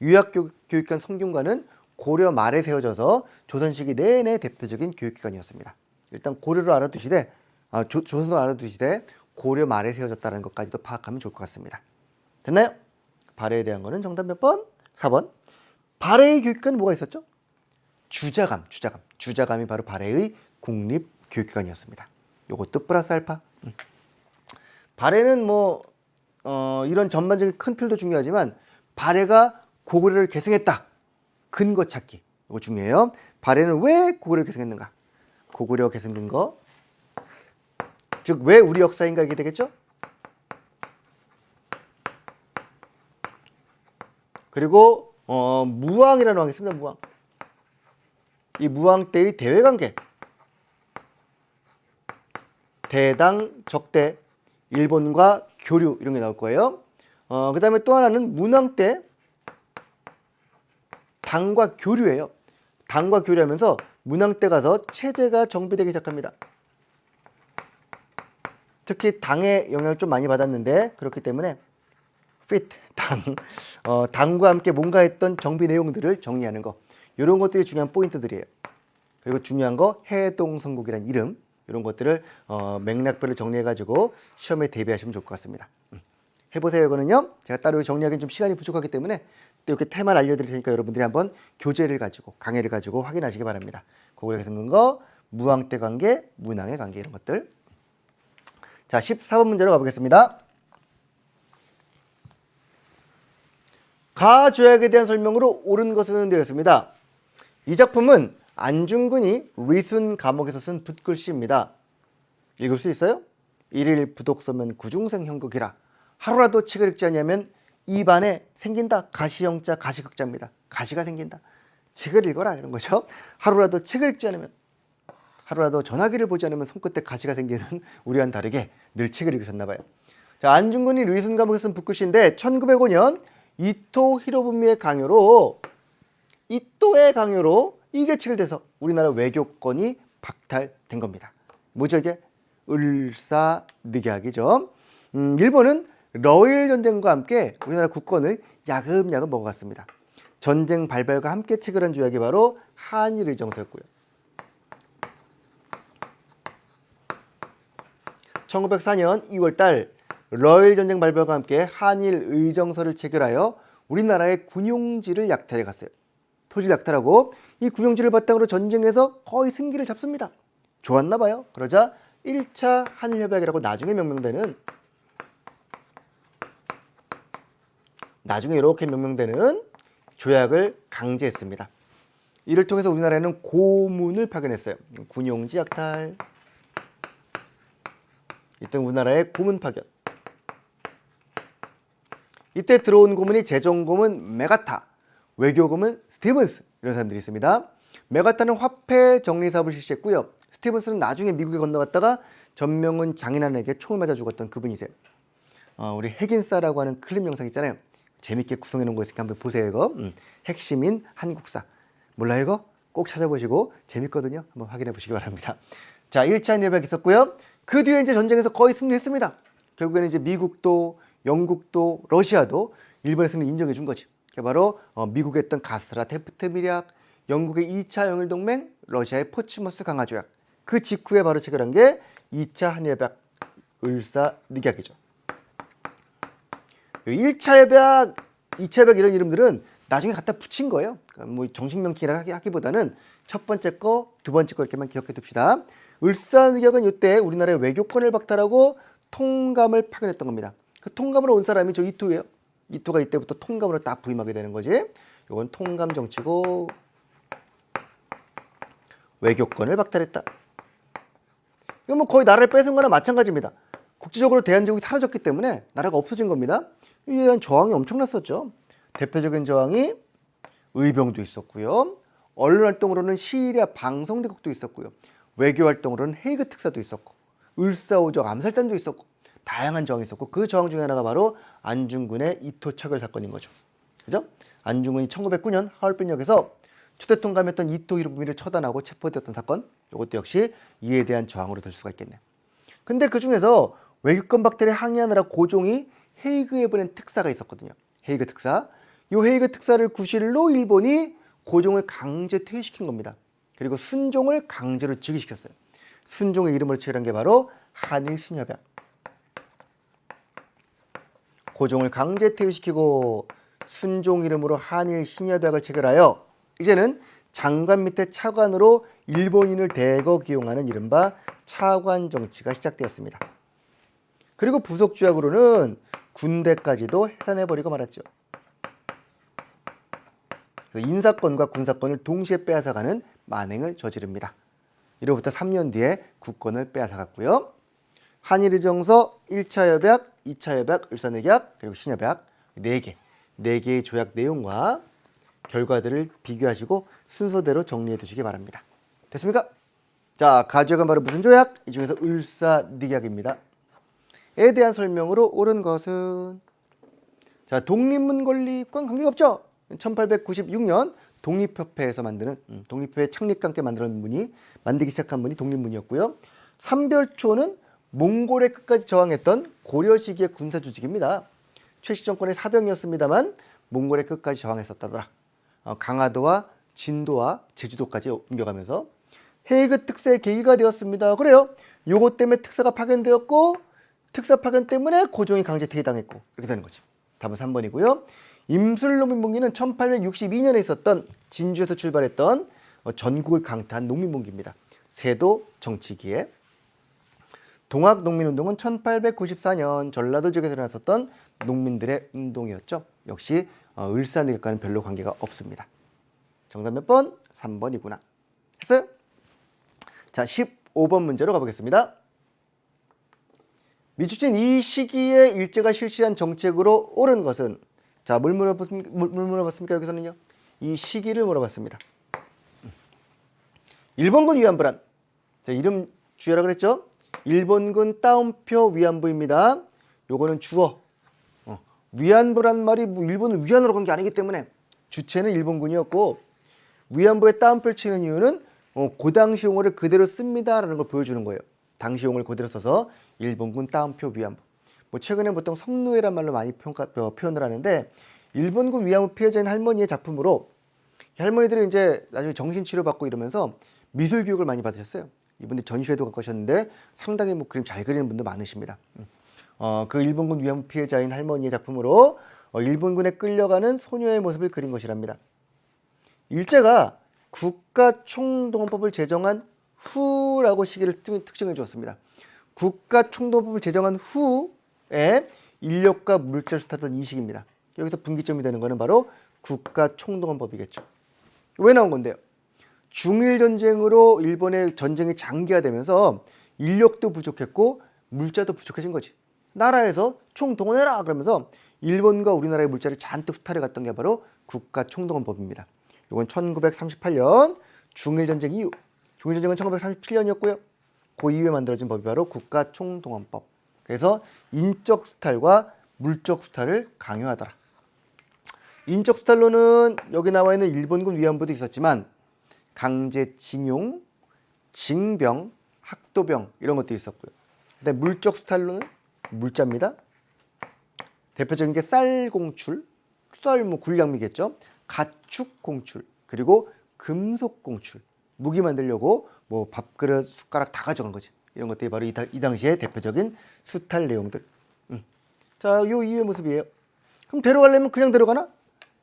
유학교육관 성균관은 고려 말에 세워져서 조선 시기 내내 대표적인 교육기관이었습니다. 일단 고려를 알아두시되 조선을 알아두시되 고려 말에 세워졌다는 것까지도 파악하면 좋을 것 같습니다. 됐나요? 발해에 대한 거는 정답 몇 번? 4번. 발해의 교육기관은 뭐가 있었죠? 주자감. 주자감이 바로 발해의 국립교육기관이었습니다. 요것도 플러스 알파. 발해는 이런 전반적인 큰 틀도 중요하지만 발해가 고구려를 계승했다. 근거 찾기. 이거 중요해요. 발해는 왜 고구려를 계승했는가? 고구려 계승 근거. 즉 왜 우리 역사인가 이게 되겠죠? 그리고 무왕이라는 왕이 있습니다. 무왕. 이 무왕 때의 대외관계, 대당, 적대, 일본과 교류 이런 게 나올 거예요. 그 다음에 또 하나는 문왕 때 당과 교류예요. 당과 교류하면서 문왕 때 가서 체제가 정비되기 시작합니다. 특히 당의 영향을 좀 많이 받았는데 그렇기 때문에 당과 함께 뭔가 했던 정비 내용들을 정리하는 거, 이런 것들이 중요한 포인트들이에요. 그리고 중요한 거 해동성국이라는 이름, 이런 것들을 맥락별로 정리해가지고 시험에 대비하시면 좋을 것 같습니다. 해보세요. 이거는요, 제가 따로 정리하기는 좀 시간이 부족하기 때문에 또 이렇게 테마를 알려드릴 테니까 여러분들이 한번 교재를 가지고, 강의를 가지고 확인하시기 바랍니다. 고구려에서 생긴 거, 무왕 때 관계, 문왕의 관계, 이런 것들. 자, 14번 문제로 가보겠습니다. 가조약에 대한 설명으로 옳은 것은 되었습니다. 이 작품은 안중근이 리순 감옥에서 쓴 붓글씨입니다. 읽을 수 있어요? 일일 부독서면 구중생 형극이라. 하루라도 책을 읽지 않으면 입안에 생긴다. 가시영자 가시극자입니다. 가시가 생긴다. 책을 읽어라 이런 거죠. 하루라도 책을 읽지 않으면, 하루라도 전화기를 보지 않으면 손끝에 가시가 생기는 우리와는 다르게 늘 책을 읽으셨나 봐요. 자, 안중근이 리순 감옥에서 쓴 붓글씨인데 1905년 이토 히로부미의 강요로 이게 체결돼서 우리나라 외교권이 박탈된 겁니다. 뭐죠 이게? 을사늑약이죠. 일본은 러일 전쟁과 함께 우리나라 국권을 야금야금 먹어갔습니다. 전쟁 발발과 함께 체결한 조약이 바로 한일의정서였고요. 1904년 2월달 러일 전쟁 발발과 함께 한일의정서를 체결하여 우리나라의 군용지를 약탈해 갔어요. 토지를 약탈하고 이 군용지를 바탕으로 전쟁에서 거의 승기를 잡습니다. 좋았나 봐요. 그러자 1차 한일협약이라고 나중에 이렇게 명명되는 조약을 강제했습니다. 이를 통해서 우리나라에는 고문을 파견했어요. 군용지 약탈, 이때 우리나라의 고문 파견. 이때 들어온 고문이 재정고문 메가타, 외교고문 스티븐스, 이런 사람들이 있습니다. 메가타는 화폐 정리 사업을 실시했고요. 스티븐스는 나중에 미국에 건너갔다가 전명훈 장인환에게 총을 맞아 죽었던 그분이세요. 우리 핵인싸라고 하는 클립 영상 있잖아요. 재밌게 구성해 놓은 거 있으니까 한번 보세요. 이거 핵시민 한국사. 몰라요 이거? 꼭 찾아보시고 재밌거든요. 한번 확인해 보시기 바랍니다. 자, 1차 한일협약이 있었고요. 그 뒤에 이제 전쟁에서 거의 승리했습니다. 결국에는 이제 미국도, 영국도, 러시아도 일본의 승리를 인정해 준 거지. 그게 바로 미국에 했던 가스라 테프트 밀약, 영국의 2차 영일동맹, 러시아의 포츠머스 강화조약. 그 직후에 바로 체결한 게 2차 한일협약 을사늑약이죠. 1차 협약, 2차 협약 이런 이름들은 나중에 갖다 붙인 거예요. 그러니까 뭐 정식 명칭이라 하기보다는 첫 번째 거, 두 번째 거 이렇게만 기억해 둡시다. 을사늑약은 이때 우리나라의 외교권을 박탈하고 통감을 파견했던 겁니다. 그 통감으로 온 사람이 저 이토예요. 이토가 이때부터 통감으로 딱 부임하게 되는 거지. 이건 통감 정치고 외교권을 박탈했다. 이건 뭐 거의 나라를 뺏은 거나 마찬가지입니다. 국제적으로 대한제국이 사라졌기 때문에 나라가 없어진 겁니다. 이에 대한 저항이 엄청났었죠. 대표적인 저항이 의병도 있었고요. 언론 활동으로는 시리아 방송대국도 있었고요. 외교 활동으로는 헤이그 특사도 있었고, 을사오적 암살단도 있었고, 다양한 저항이 있었고, 그 저항 중에 하나가 바로 안중근의 이토 처결 사건인 거죠. 그죠? 안중근이 1909년 하얼빈역에서 초대 통감했던 이토 히로부미를 처단하고 체포되었던 사건, 이것도 역시 이에 대한 저항으로 들 수가 있겠네요. 근데 그 중에서 외교권 박탈에 항의하느라 고종이 헤이그에 보낸 특사가 있었거든요. 헤이그 특사. 이 헤이그 특사를 구실로 일본이 고종을 강제 퇴위시킨 겁니다. 그리고 순종을 강제로 즉위시켰어요. 순종의 이름으로 체결한 게 바로 한일 신협약. 고종을 강제 퇴위시키고 순종 이름으로 한일 신협약을 체결하여 이제는 장관 밑에 차관으로 일본인을 대거 기용하는 이른바 차관 정치가 시작되었습니다. 그리고 부속 조약으로는 군대까지도 해산해버리고 말았죠. 인사권과 군사권을 동시에 빼앗아가는 만행을 저지릅니다. 이로부터 3년 뒤에 국권을 빼앗아갔고요. 한일의정서 1차 협약, 2차 협약, 을사늑약, 그리고 신협약 4개. 4개의 조약 내용과 결과들을 비교하시고 순서대로 정리해 두시기 바랍니다. 됐습니까? 자, 가조약은 바로 무슨 조약? 이 중에서 을사늑약입니다. 에 대한 설명으로 옳은 것은 자, 독립문 건립과는 관계가 없죠. 1896년 독립협회에서 만드는 독립협회 창립과 함께 만들기 시작한 문이 독립문이었고요. 삼별초는 몽골의 끝까지 저항했던 고려 시기의 군사 조직입니다. 최씨 정권의 사병이었습니다만 몽골의 끝까지 저항했었다더라. 강화도와 진도와 제주도까지 옮겨가면서 헤이그 특사의 계기가 되었습니다. 그래요. 요것 때문에 특사가 파견되었고 특사 파견 때문에 고종이 강제 퇴위당했고 이렇게 되는 거지. 답은 3번이고요. 임술농민봉기는 1862년에 있었던 진주에서 출발했던 전국을 강타한 농민봉기입니다. 세도 정치기에 동학농민운동은 1894년 전라도 지역에서 일어났었던 농민들의 운동이었죠. 역시 을사늑약과는 별로 관계가 없습니다. 정답 몇 번? 3번이구나. 했어요? 자, 15번 문제로 가보겠습니다. 미추진 이 시기에 일제가 실시한 정책으로 옳은 것은 자, 뭘 물어봤습니까? 여기서는요. 이 시기를 물어봤습니다. 일본군 위안부란 자, 이름 주어라 그랬죠? 일본군 따옴표 위안부입니다. 요거는 주어. 위안부란 말이 뭐 일본을 위안으로 간 게 아니기 때문에 주체는 일본군이었고 위안부에 따옴표를 치는 이유는 그 당시 용어를 그대로 씁니다라는 걸 보여주는 거예요. 당시 용어를 그대로 써서 일본군 따옴표 위안부. 뭐 최근에 보통 성노예란 말로 많이 표현을 하는데 일본군 위안부 피해자인 할머니의 작품으로 할머니들이 이제 나중에 정신치료 받고 이러면서 미술 교육을 많이 받으셨어요. 이분들 전시회도 갖고 오셨는데 상당히 뭐 그림 잘 그리는 분도 많으십니다. 그 일본군 위안부 피해자인 할머니의 작품으로 일본군에 끌려가는 소녀의 모습을 그린 것이랍니다. 일제가 국가총동원법을 제정한 후라고 시기를 특징해 주었습니다. 국가총동원법을 제정한 후에 인력과 물자를 수탈하던 이 시기입니다. 여기서 분기점이 되는 것은 바로 국가총동원법이겠죠. 왜 나온 건데요? 중일전쟁으로 일본의 전쟁이 장기화되면서 인력도 부족했고 물자도 부족해진 거지. 나라에서 총동원해라 그러면서 일본과 우리나라의 물자를 잔뜩 수탈해 갔던 게 바로 국가총동원법입니다. 이건 1938년 중일전쟁 이후, 중일전쟁은 1937년이었고요. 그 이후에 만들어진 법이 바로 국가총동원법. 그래서 인적 수탈과 물적 수탈을 강요하더라. 인적 수탈로는 여기 나와 있는 일본군 위안부도 있었지만 강제징용, 징병, 학도병 이런 것들이 있었고요. 근데 물적 수탈로는 물자입니다. 대표적인 게 쌀공출, 쌀 뭐 굴량미겠죠. 가축 공출, 그리고 금속 공출. 무기 만들려고 뭐 밥그릇, 숟가락 다 가져간 거지. 이런 것들이 바로 이 당시의 대표적인 수탈 내용들. 자, 요 이후의 모습이에요. 그럼 데려가려면 그냥 데려가나?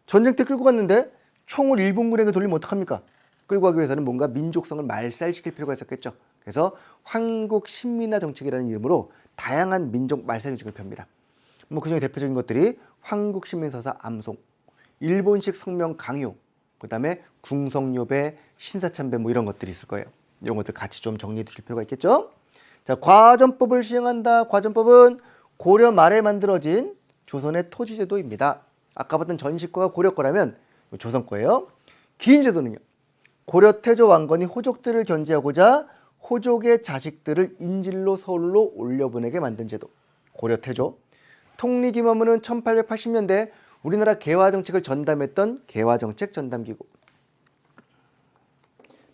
전쟁 때 끌고 갔는데 총을 일본군에게 돌리면 어떡합니까? 끌고 가기 위해서는 뭔가 민족성을 말살시킬 필요가 있었겠죠. 그래서 황국신민화 정책이라는 이름으로 다양한 민족 말살 정책을 펴니다. 뭐 그중에 대표적인 것들이 황국신민서사 암송, 일본식 성명 강요, 그 다음에 궁성요배, 신사참배 뭐 이런 것들이 있을 거예요. 이런 것들 같이 좀 정리해 두실 필요가 있겠죠. 자, 과전법을 시행한다. 과전법은 고려 말에 만들어진 조선의 토지제도입니다. 아까 봤던 전시과가 고려 거라면 조선 거예요. 긴 제도는요. 고려 태조 왕건이 호족들을 견제하고자 호족의 자식들을 인질로 서울로 올려보내게 만든 제도. 고려 태조. 통리기마문은 1880년대 우리나라 개화정책을 전담했던 개화정책 전담기구.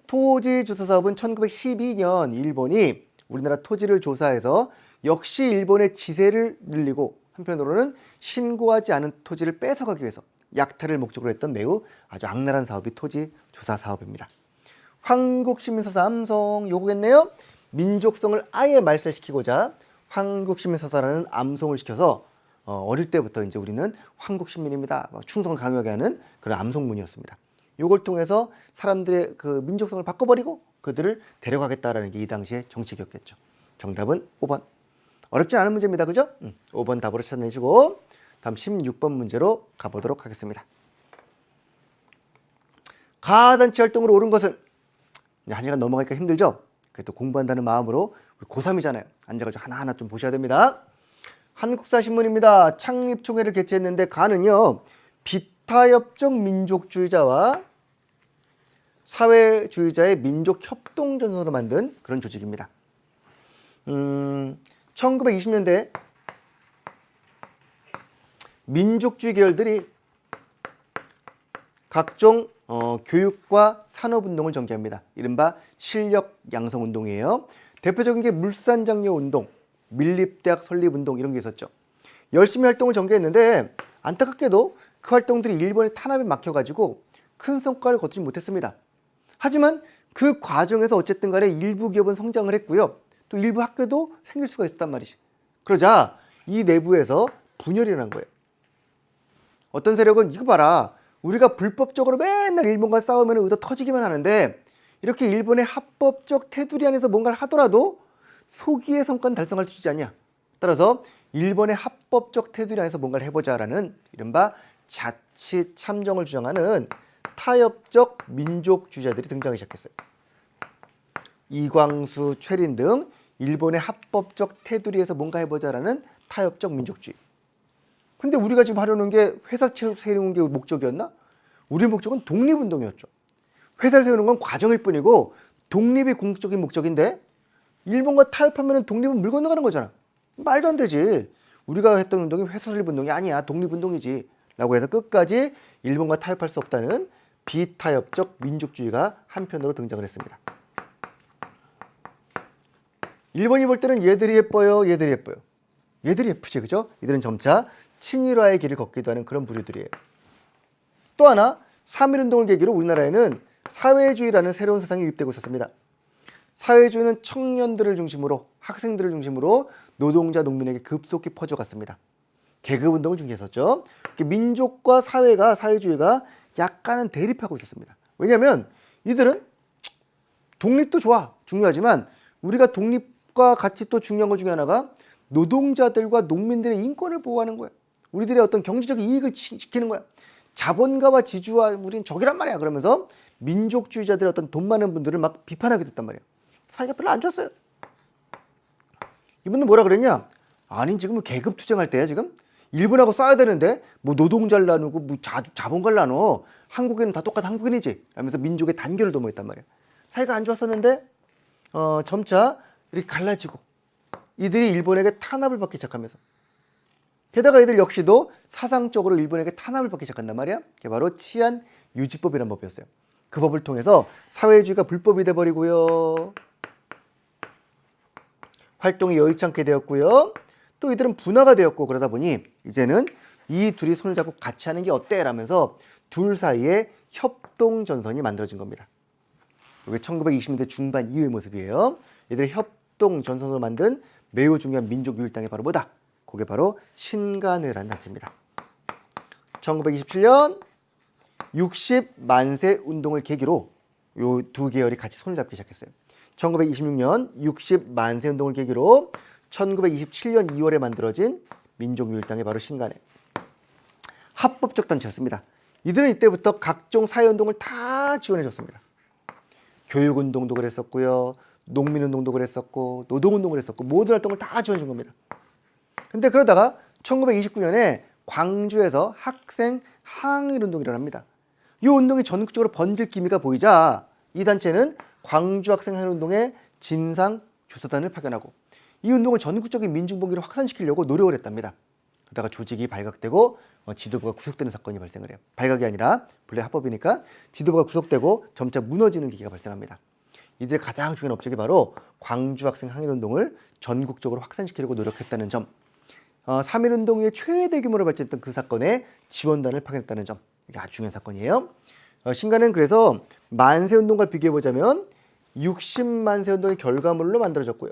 토지조사사업은 1912년 일본이 우리나라 토지를 조사해서 역시 일본의 지세를 늘리고 한편으로는 신고하지 않은 토지를 뺏어가기 위해서 약탈을 목적으로 했던 매우 아주 악랄한 사업이 토지조사 사업입니다. 황국신민서사 암송 요거겠네요. 민족성을 아예 말살시키고자 황국신민서사라는 암송을 시켜서 어릴 때부터 이제 우리는 황국신민입니다. 충성을 강요하게 하는 그런 암송문이었습니다. 요걸 통해서 사람들의 그 민족성을 바꿔버리고 그들을 데려가겠다라는 게 이 당시의 정책이었겠죠. 정답은 5번. 어렵지 않은 문제입니다. 그죠? 5번 답으로 찾아내시고 다음 16번 문제로 가보도록 하겠습니다. 가단체 활동으로 옳은 것은 한 시간 넘어가니까 힘들죠? 그래도 공부한다는 마음으로 우리 고3이잖아요. 앉아가지고 하나하나 좀 보셔야 됩니다. 한국사신문입니다. 창립총회를 개최했는데 가는요. 비타협적 민족주의자와 사회주의자의 민족협동전선으로 만든 그런 조직입니다. 1920년대 민족주의 계열들이 각종 교육과 산업운동을 전개합니다. 이른바 실력 양성운동이에요. 대표적인 게 물산장려운동, 밀립대학 설립운동 이런 게 있었죠. 열심히 활동을 전개했는데 안타깝게도 그 활동들이 일본의 탄압에 막혀가지고 큰 성과를 거두지 못했습니다. 하지만 그 과정에서 어쨌든 간에 일부 기업은 성장을 했고요. 또 일부 학교도 생길 수가 있었단 말이지. 그러자 이 내부에서 분열이 일어난 거예요. 어떤 세력은 이거 봐라. 우리가 불법적으로 맨날 일본과 싸우면 의도 터지기만 하는데 이렇게 일본의 합법적 테두리 안에서 뭔가를 하더라도 소기의 성과는 달성할 수 있지 않냐. 따라서 일본의 합법적 테두리 안에서 뭔가를 해보자라는 이른바 자치 참정을 주장하는 타협적 민족주의자들이 등장하기 시작했어요. 이광수, 최린 등 일본의 합법적 테두리에서 뭔가 해보자라는 타협적 민족주의. 근데 우리가 지금 하려는 게 회사 세우는 게 목적이었나? 우리 목적은 독립운동이었죠. 회사를 세우는 건 과정일 뿐이고 독립이 궁극적인 목적인데 일본과 타협하면 독립은 물 건너가는 거잖아. 말도 안 되지. 우리가 했던 운동이 회사 설립 운동이 아니야. 독립운동이지. 라고 해서 끝까지 일본과 타협할 수 없다는 비타협적 민족주의가 한편으로 등장을 했습니다. 일본이 볼 때는 얘들이 예뻐요. 얘들이 예뻐요. 얘들이 예쁘지. 그죠? 이들은 점차 친일화의 길을 걷기도 하는 그런 부류들이에요. 또 하나 3.1운동을 계기로 우리나라에는 사회주의라는 새로운 세상이 유입되고 있었습니다. 사회주의는 청년들을 중심으로 학생들을 중심으로 노동자 농민에게 급속히 퍼져갔습니다. 계급운동을 중시했었죠. 민족과 사회주의가 약간은 대립하고 있었습니다. 왜냐하면 이들은 독립도 좋아 중요하지만 우리가 독립과 같이 또 중요한 것 중에 하나가 노동자들과 농민들의 인권을 보호하는 거야. 우리들의 어떤 경제적 이익을 지키는 거야. 자본가와 지주와 우리는 적이란 말이야. 그러면서 민족주의자들의 어떤 돈 많은 분들을 막 비판하게 됐단 말이야. 사이가 별로 안 좋았어요. 이분들 뭐라 그랬냐? 아니 지금 계급 투쟁할 때야 지금? 일본하고 싸워야 되는데 뭐 노동자를 나누고 뭐 자본가를 나눠. 한국인은 다 똑같은 한국인이지. 라면서 민족의 단결을 도모했단 말이야. 사이가 안 좋았었는데 점차 이렇게 갈라지고 이들이 일본에게 탄압을 받기 시작하면서 게다가 이들 역시도 사상적으로 일본에게 탄압을 받기 시작한단 말이야. 그게 바로 치안 유지법이라는 법이었어요. 그 법을 통해서 사회주의가 불법이 돼버리고요. 활동이 여의치 않게 되었고요. 또 이들은 분화가 되었고 그러다 보니 이제는 이 둘이 손을 잡고 같이 하는 게 어때? 라면서 둘 사이에 협동전선이 만들어진 겁니다. 이게 1920년대 중반 이후의 모습이에요. 이들의 협동전선으로 만든 매우 중요한 민족유일당이 바로 뭐다? 그게 바로 신간회라는 단체입니다. 1927년 60만세 운동을 계기로 이 두 계열이 같이 손을 잡기 시작했어요. 1926년 60만세 운동을 계기로 1927년 2월에 만들어진 민족유일당이 바로 신간회. 합법적 단체였습니다. 이들은 이때부터 각종 사회운동을 다 지원해줬습니다. 교육운동도 그랬었고요. 농민운동도 그랬었고 노동운동을 했었고 모든 활동을 다 지원해준 겁니다. 근데 그러다가 1929년에 광주에서 학생 항일운동이 일어납니다. 이 운동이 전국적으로 번질 기미가 보이자 이 단체는 광주 학생 항일운동의 진상 조사단을 파견하고 이 운동을 전국적인 민중봉기로 확산시키려고 노력을 했답니다. 그러다가 조직이 발각되고 지도부가 구속되는 사건이 발생을 해요. 발각이 아니라 본래 합법이니까 지도부가 구속되고 점차 무너지는 기계가 발생합니다. 이들의 가장 중요한 업적이 바로 광주 학생 항일운동을 전국적으로 확산시키려고 노력했다는 점, 3.1운동 이후에 최대 규모로 발전했던 그 사건에 지원단을 파견했다는 점, 이게 아주 중요한 사건이에요. 신간은 그래서 만세운동과 비교해보자면 60만세 운동의 결과물로 만들어졌고요.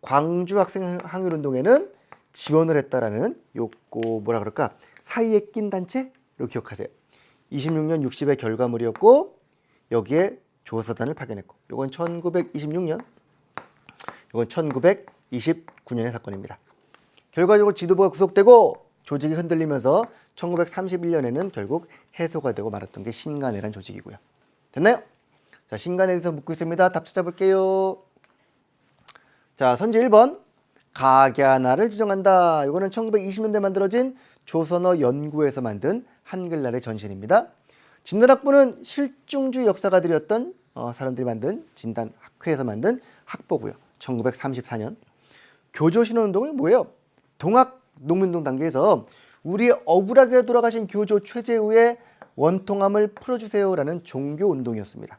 광주 학생 항일운동에는 지원을 했다라는 요거 뭐라 그럴까 사이에 낀 단체로 기억하세요. 26년 60의 결과물이었고 여기에 조사단을 파견했고 요건 1926년 요건 1929년의 사건입니다. 결과적으로 지도부가 구속되고 조직이 흔들리면서 1931년에는 결국 해소가 되고 말았던 게 신간회란 조직이고요. 됐나요? 자, 신간회에 대해서 묻고 있습니다. 답 찾아볼게요. 자, 선제 1번. 각야나를 지정한다. 이거는 1920년대 만들어진 조선어 연구에서 만든 한글날의 전신입니다. 진단학부는 실중주 역사가들이었던 사람들이 만든 진단학회에서 만든 학보고요. 1934년. 교조신혼운동이 뭐예요? 동학농민운동 단계에서 우리 억울하게 돌아가신 교조 최재우의 원통함을 풀어주세요라는 종교운동이었습니다.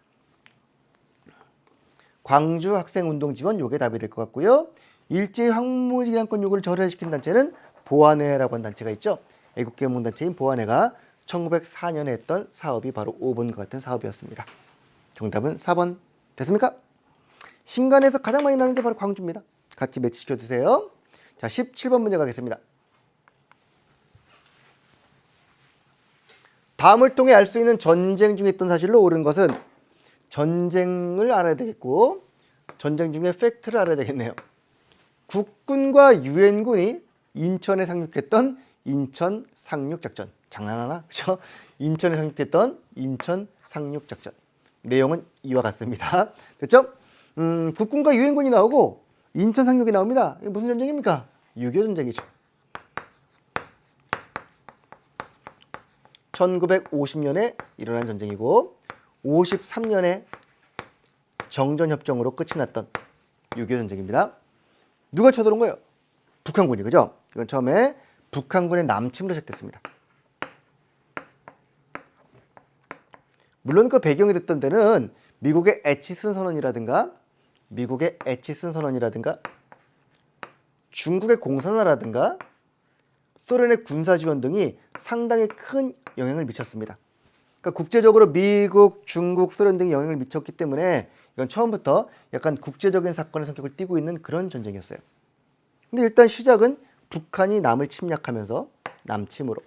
광주 학생운동 지원, 요게 답이 될 것 같고요. 일제 황무지양권 요구를 절하시킨 단체는 보안회라고 하는 단체가 있죠. 애국계몽단체인 보안회가 1904년에 했던 사업이 바로 5번과 같은 사업이었습니다. 정답은 4번 됐습니까? 신간에서 가장 많이 나는 게 바로 광주입니다. 같이 매치시켜 두세요. 자, 17번 문제 가겠습니다. 다음을 통해 알 수 있는 전쟁 중에 있던 사실로 옳은 것은 전쟁을 알아야 되겠고 전쟁 중에 팩트를 알아야 되겠네요. 국군과 유엔군이 인천에 상륙했던 인천 상륙작전. 장난하나? 그렇죠? 인천에 상륙했던 인천 상륙작전. 내용은 이와 같습니다. 됐죠? 국군과 유엔군이 나오고 인천 상륙이 나옵니다. 이게 무슨 전쟁입니까? 6.25 전쟁이죠. 1950년에 일어난 전쟁이고 53년에 정전협정으로 끝이 났던 6.25 전쟁입니다. 누가 쳐들어온 거예요? 북한군이, 그죠? 이건 처음에 북한군의 남침으로 시작됐습니다. 물론 그 배경이 됐던 데는 미국의 애치슨 선언이라든가 중국의 공산화라든가 소련의 군사 지원 등이 상당히 큰 영향을 미쳤습니다. 그러니까 국제적으로 미국, 중국, 소련 등이 영향을 미쳤기 때문에 이건 처음부터 약간 국제적인 사건의 성격을 띠고 있는 그런 전쟁이었어요. 근데 일단 시작은 북한이 남을 침략하면서 남침으로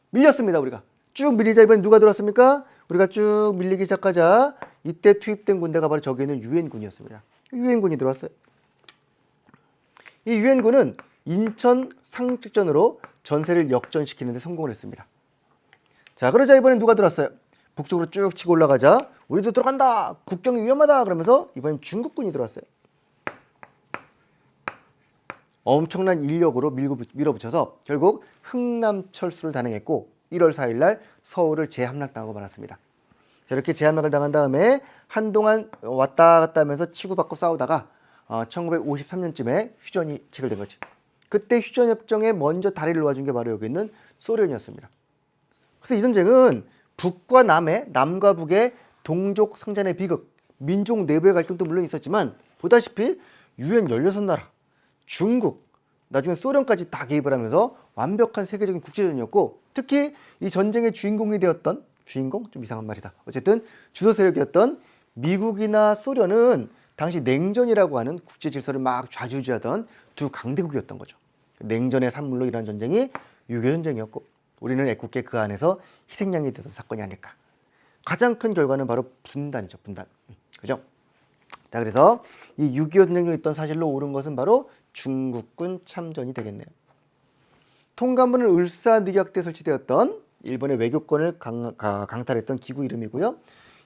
밀렸습니다. 우리가 쭉 밀리자. 이번엔 누가 들어왔습니까? 우리가 쭉 밀리기 시작하자 이때 투입된 군대가 바로 저기 있는 유엔군이었습니다. 유엔군이 들어왔어요. 이 유엔군은 인천 상륙작전으로 전세를 역전시키는 데 성공을 했습니다. 자, 그러자 이번엔 누가 들어왔어요? 북쪽으로 쭉 치고 올라가자 우리도 들어간다. 국경이 위험하다. 그러면서 이번엔 중국군이 들어왔어요. 엄청난 인력으로 밀어붙여서 결국 흥남철수를 단행했고 1월 4일 날 서울을 재함락당하고 말았습니다. 이렇게 재함락을 당한 다음에 한동안 왔다 갔다 하면서 치고받고 싸우다가 1953년쯤에 휴전이 체결된 거지. 그때 휴전협정에 먼저 다리를 놓아준 게 바로 여기 있는 소련이었습니다. 그래서 이 전쟁은 북과 남의, 남과 북의 동족 상잔의 비극, 민족 내부의 갈등도 물론 있었지만 보다시피 유엔 16나라, 중국, 나중에 소련까지 다 개입을 하면서 완벽한 세계적인 국제전이었고 특히 이 전쟁의 주인공이 되었던 주인공? 좀 이상한 말이다. 어쨌든 주도 세력이었던 미국이나 소련은 당시 냉전이라고 하는 국제 질서를 막 좌지우지하던 두 강대국이었던 거죠. 냉전의 산물로 일어난 전쟁이 6.25 전쟁이었고 우리는 애꿎게 그 안에서 희생양이 되던 사건이 아닐까. 가장 큰 결과는 바로 분단이죠. 분단. 그죠? 자, 그래서 이 6.25 전쟁 중에 있던 사실로 옳은 것은 바로 중국군 참전이 되겠네요. 통감부는 을사늑약대에 설치되었던 일본의 외교권을 강탈했던 기구 이름이고요.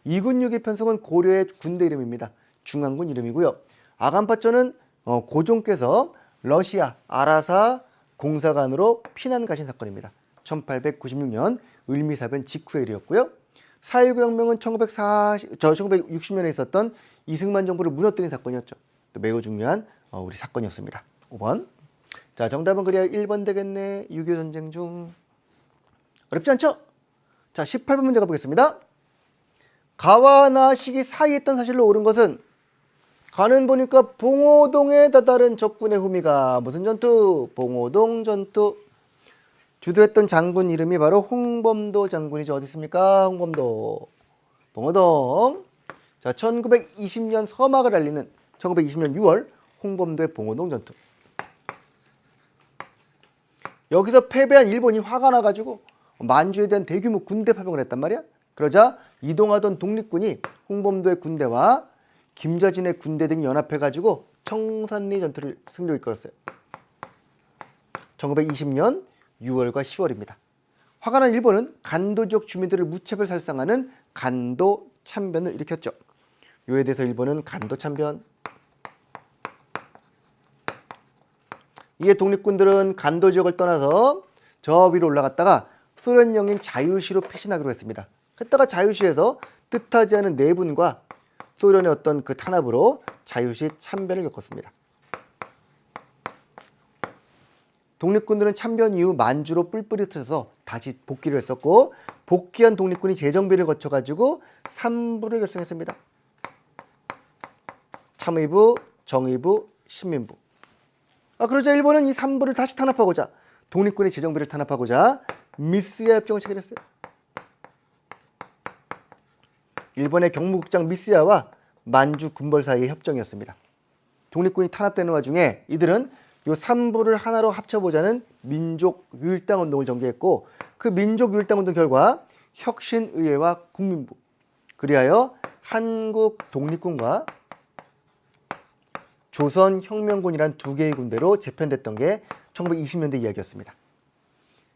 이군육의 편성은 고려의 군대 이름입니다. 중앙군 이름이고요. 아간파초는 고종께서 러시아 아라사 공사관으로 피난 가신 사건입니다. 1896년 을미사변 직후의 일이었고요. 4.19 혁명은 1960년에 있었던 이승만 정부를 무너뜨린 사건이었죠. 매우 중요한 우리 사건이었습니다. 5번. 자, 정답은 그래야 1번 되겠네. 6.25 전쟁 중. 어렵지 않죠? 자, 18번 문제 가보겠습니다. 가와 나시기 사이에 있던 사실로 옳은 것은 가는 보니까 봉오동에 다다른 적군의 후미가 무슨 전투? 봉오동 전투. 주도했던 장군 이름이 바로 홍범도 장군이죠. 어디 있습니까? 홍범도. 봉오동. 자, 1920년 서막을 알리는 1920년 6월 홍범도의 봉오동 전투. 여기서 패배한 일본이 화가 나가지고 만주에 대한 대규모 군대 파병을 했단 말이야. 그러자 이동하던 독립군이 홍범도의 군대와 김자진의 군대 등이 연합해가지고 청산리 전투를 승리로 이끌었어요. 1920년 6월과 10월입니다. 화가 난 일본은 간도 지역 주민들을 무차별 살상하는 간도 참변을 일으켰죠. 이에 대해서 일본은 간도 참변. 이에 독립군들은 간도 지역을 떠나서 저 위로 올라갔다가 소련령인 자유시로 피신하기로 했습니다. 그랬다가 자유시에서 뜻하지 않은 내분과 소련의 어떤 그 탄압으로 자유시 참변을 겪었습니다. 독립군들은 참변 이후 만주로 뿔뿔이 흩어져서 다시 복귀를 했었고, 복귀한 독립군이 재정비를 거쳐가지고 3부를 결성했습니다. 참의부, 정의부, 신민부. 그러자 일본은 이 3부를 다시 탄압하고자, 독립군의 재정비를 탄압하고자 미스야 협정을 체결했어요. 일본의 경무국장 미스야와 만주 군벌 사이의 협정이었습니다. 독립군이 탄압되는 와중에 이들은 이 3부를 하나로 합쳐보자는 민족 유일당 운동을 전개했고, 그 민족 유일당 운동 결과 혁신의회와 국민부, 그리하여 한국 독립군과 조선혁명군이란 두 개의 군대로 재편됐던 게 1920년대 이야기였습니다.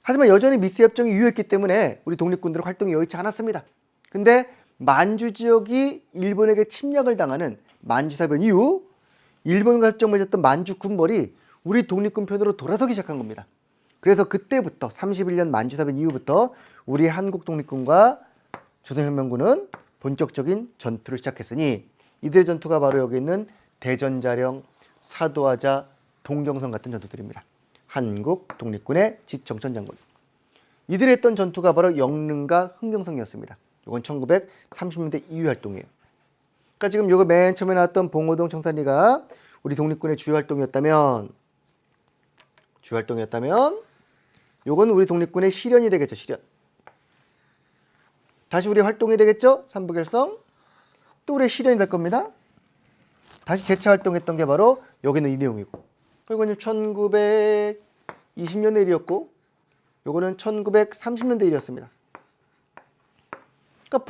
하지만 여전히 미스 협정이 유효했기 때문에 우리 독립군들의 활동이 여의치 않았습니다. 근데 만주 지역이 일본에게 침략을 당하는 만주사변 이후 일본과 협정을 맺었던 만주 군벌이 우리 독립군 편으로 돌아서기 시작한 겁니다. 그래서 그때부터 31년 만주사변 이후부터 우리 한국 독립군과 조선혁명군은 본격적인 전투를 시작했으니, 이들의 전투가 바로 여기 있는 대전자령, 사도하자, 동경선 같은 전투들입니다. 한국 독립군의 지청천 장군. 이들이 했던 전투가 바로 영릉과 흥경성이었습니다. 이건 1930년대 이후 활동이에요. 그러니까 지금 이거 맨 처음에 나왔던 봉오동 청산리가 우리 독립군의 주요 활동이었다면 요건 우리 독립군의 실현이 되겠죠. 실현. 다시 우리 활동이 되겠죠. 삼부결성. 또 우리의 실현이 될 겁니다. 다시 재차 활동했던 게 바로 여기는 이 내용이고, 그리고 1920년대 일이었고, 요거는 1930년대 일이었습니다. 그러니까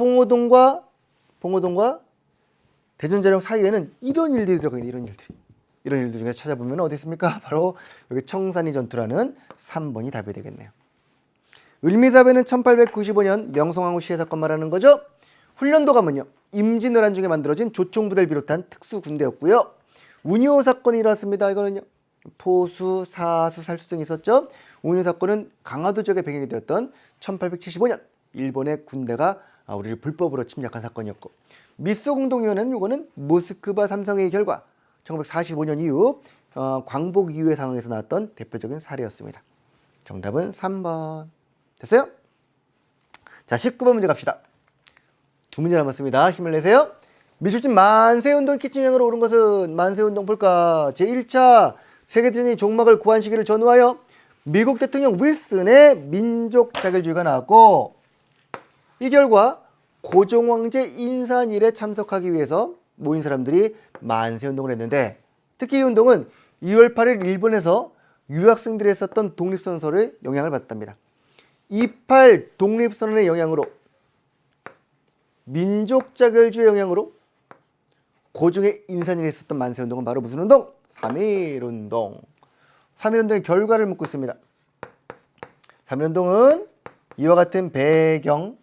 봉오동과 대전자령 사이에는 이런 일들이 들어가요. 이런 일들 중에 찾아보면 어디 있습니까? 바로 여기 청산리 전투라는 3번이 답이 되겠네요. 을미사변은 1895년 명성황후 시해 사건 말하는 거죠. 훈련도 가면요, 임진왜란 중에 만들어진 조총부대를 비롯한 특수군대였고요. 운요 사건이 일어났습니다. 이거는요, 포수, 사수, 살수 등이 있었죠. 운요 사건은 강화도 지역에 배경이 되었던 1875년 일본의 군대가 우리를 불법으로 침략한 사건이었고, 미소 공동위원회는 이거는 모스크바 삼성회의 결과 1945년 이후 광복 이후의 상황에서 나왔던 대표적인 사례였습니다. 정답은 3번. 됐어요? 자, 19번 문제 갑시다. 두 문제 남았습니다. 힘을 내세요. 미술진 만세운동이 끼친 영향으로 오른 것은, 만세운동 볼까? 제1차 세계대전이 종막을 고한 시기를 전후하여 미국 대통령 윌슨의 민족 자결주의가 나왔고, 이 결과 고종황제 인산일에 참석하기 위해서 모인 사람들이 만세운동을 했는데, 특히 이 운동은 2월 8일 일본에서 유학생들이 했었던 독립선언서를 영향을 받았답니다. 28 독립선언의 영향으로, 민족자결주의 영향으로 고종의 인산일에 있었던 만세운동은 바로 무슨 운동? 3.1운동. 3.1운동의 결과를 묻고 있습니다. 3.1운동은 이와 같은 배경,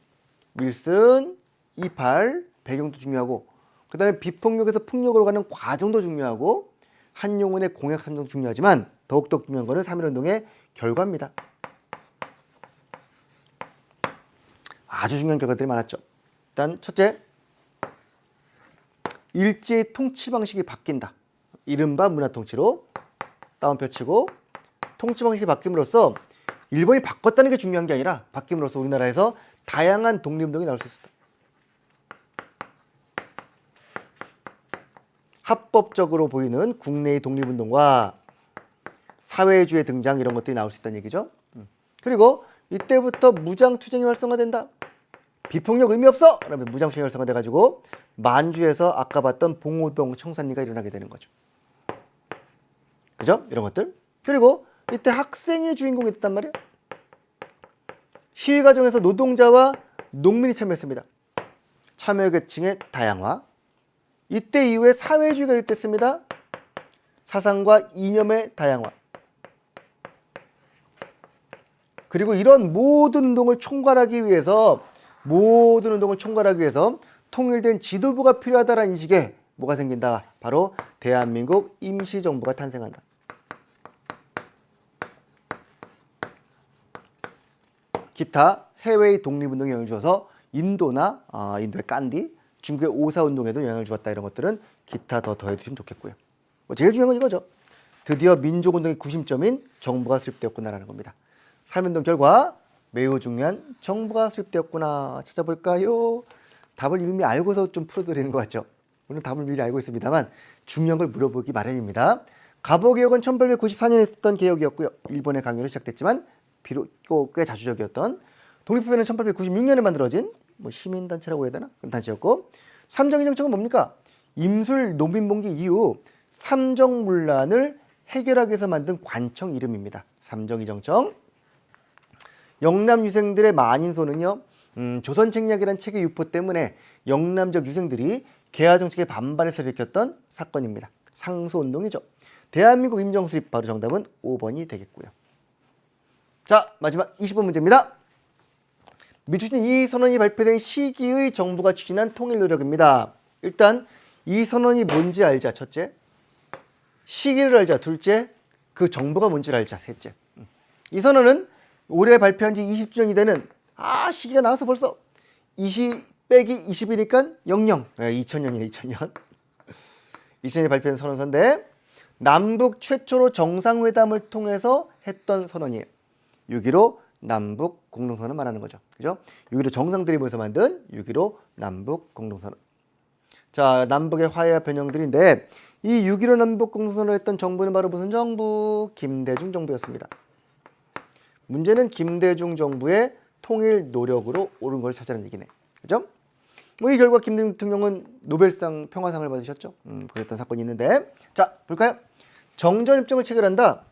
윌슨, 28 배경도 중요하고, 그 다음에 비폭력에서 폭력으로 가는 과정도 중요하고, 한용운의 공약 3정도 중요하지만 더욱더 중요한 것은 3.1운동의 결과입니다. 아주 중요한 결과들이 많았죠. 일단 첫째, 일제의 통치 방식이 바뀐다. 이른바 문화통치로 따옴표 치고, 통치 방식이 바뀜으로써 일본이 바꿨다는 게 중요한 게 아니라 바뀜으로써 우리나라에서 다양한 독립운동이 나올 수 있었다. 합법적으로 보이는 국내의 독립운동과 사회주의 등장, 이런 것들이 나올 수 있다는 얘기죠. 그리고 이때부터 무장투쟁이 활성화된다. 비폭력 의미 없어! 그러면 무장투쟁이 활성화돼가지고 만주에서 아까 봤던 봉오동 청산리가 일어나게 되는 거죠. 그죠? 이런 것들. 그리고 이때 학생이 주인공이 됐단 말이에요. 시위 과정에서 노동자와 농민이 참여했습니다. 참여계층의 다양화. 이때 이후에 사회주의가 유입됐습니다. 사상과 이념의 다양화. 그리고 이런 모든 운동을 총괄하기 위해서 통일된 지도부가 필요하다는 인식에 뭐가 생긴다? 바로 대한민국 임시정부가 탄생한다. 기타 해외의 독립운동에 영향을 주어서 인도나 인도의 깐디, 중국의 오사운동에도 영향을 주었다. 이런 것들은 기타 더 더해주시면 좋겠고요. 제일 중요한 건 이거죠. 드디어 민족운동의 구심점인 정부가 수립되었구나라는 겁니다. 3.1운동 결과 매우 중요한 정부가 수립되었구나. 찾아볼까요? 답을 이미 알고서 좀 풀어드리는 것 같죠. 물론 답을 미리 알고 있습니다만 중요한 걸 물어보기 마련입니다. 갑오개혁은 1894년에 있었던 개혁이었고요. 일본의 강요로 시작됐지만 비록 꽤 자주적이었던 독립협회는 1896년에 만들어진 시민단체라고 해야 되나? 그런 단체였고 삼정의 정책은 뭡니까? 임술 농민봉기 이후 삼정문란을 해결하기 위해서 만든 관청 이름입니다. 삼정의 정청. 영남 유생들의 만인소는요. 조선책략이라는 책의 유포 때문에 영남적 유생들이 개화 정책에 반발해서 일으켰던 사건입니다. 상소운동이죠. 대한민국 임정 수립 바로 정답은 5번이 되겠고요. 자, 마지막 20번 문제입니다. 미추진 이 선언이 발표된 시기의 정부가 추진한 통일 노력입니다. 일단 이 선언이 뭔지 알자. 첫째, 시기를 알자. 둘째, 그 정부가 뭔지를 알자. 셋째, 이 선언은 올해 발표한 지 20주년이 되는 시기가 나와서 벌써 20 빼기 20이니까 00. 2000년이네. 2000년. 2000년에 발표한 선언서인데 남북 최초로 정상회담을 통해서 했던 선언이에요. 6.15 남북 공동선언 말하는 거죠. 그죠? 6.15 정상들이 모여서 만든 6.15 남북 공동선언. 자, 남북의 화해와 변형들인데 이 6.15 남북 공동선언을 했던 정부는 바로 무슨 정부? 김대중 정부였습니다. 문제는 김대중 정부의 통일 노력으로 옳은 걸 찾아라는 얘기네. 그죠? 이 결과 김대중 대통령은 노벨상 평화상을 받으셨죠. 그랬던 사건이 있는데 자, 볼까요? 정전협정을 체결한다.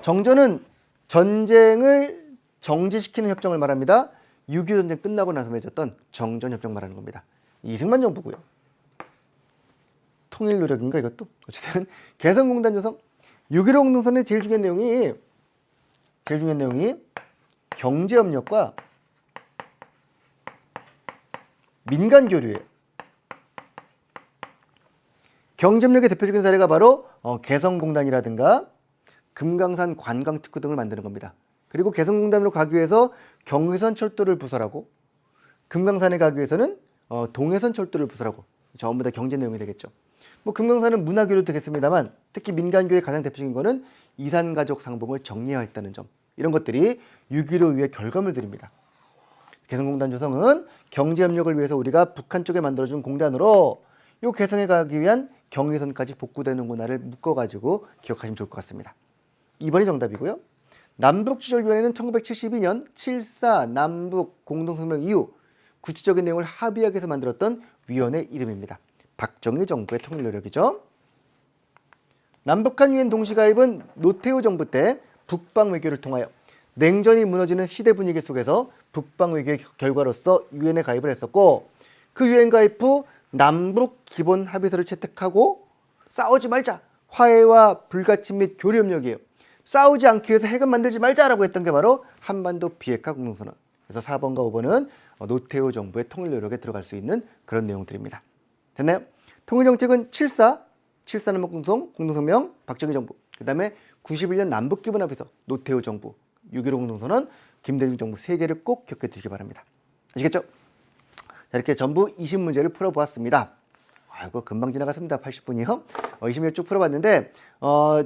정전은 전쟁을 정지시키는 협정을 말합니다. 6.25 전쟁 끝나고 나서 맺었던 정전협정 말하는 겁니다. 이승만 정부고요. 통일 노력인가 이것도? 어쨌든 개성공단 조성 6.15 공동선언의 제일 중요한 내용이 경제협력과 민간교류예요. 경제협력의 대표적인 사례가 바로 개성공단이라든가 금강산 관광특구 등을 만드는 겁니다. 그리고 개성공단으로 가기 위해서 경의선 철도를 부설하고 금강산에 가기 위해서는 동해선 철도를 부설하고 전부 다 경제 내용이 되겠죠. 금강산은 문화교류도 되겠습니다만 특히 민간교류의 가장 대표적인 거는 이산가족 상봉을 정리화했다는 점. 이런 것들이 6.15 이후의 결과물들입니다. 개성공단 조성은 경제협력을 위해서 우리가 북한 쪽에 만들어준 공단으로 이 개성에 가기 위한 경의선까지 복구되는구나를 묶어가지고 기억하시면 좋을 것 같습니다. 2번이 정답이고요. 남북지절위원회는 1972년 7.4 남북 공동성명 이후 구체적인 내용을 합의하기 위해서 만들었던 위원회 이름입니다. 박정희 정부의 통일 노력이죠. 남북한 유엔 동시가입은 노태우 정부 때 북방 외교를 통하여 냉전이 무너지는 시대 분위기 속에서 북방 외교의 결과로서 유엔에 가입을 했었고 그 유엔 가입 후 남북 기본 합의서를 채택하고 싸우지 말자. 화해와 불가침 및 교류협력이에요. 싸우지 않기 위해서 핵은 만들지 말자라고 했던 게 바로 한반도 비핵화 공동선언. 그래서 4번과 5번은 노태우 정부의 통일 노력에 들어갈 수 있는 그런 내용들입니다. 됐나요? 통일정책은 7.4 남북 공동성명 박정희 정부, 그 다음에 91년 남북기본합의서 노태우 정부, 6.15 공동선언 김대중 정부 3개를 꼭 기억해 두시기 바랍니다. 아시겠죠? 자, 이렇게 전부 20문제를 풀어보았습니다. 아이고 금방 지나갔습니다. 80분이요. 20문제 쭉 풀어봤는데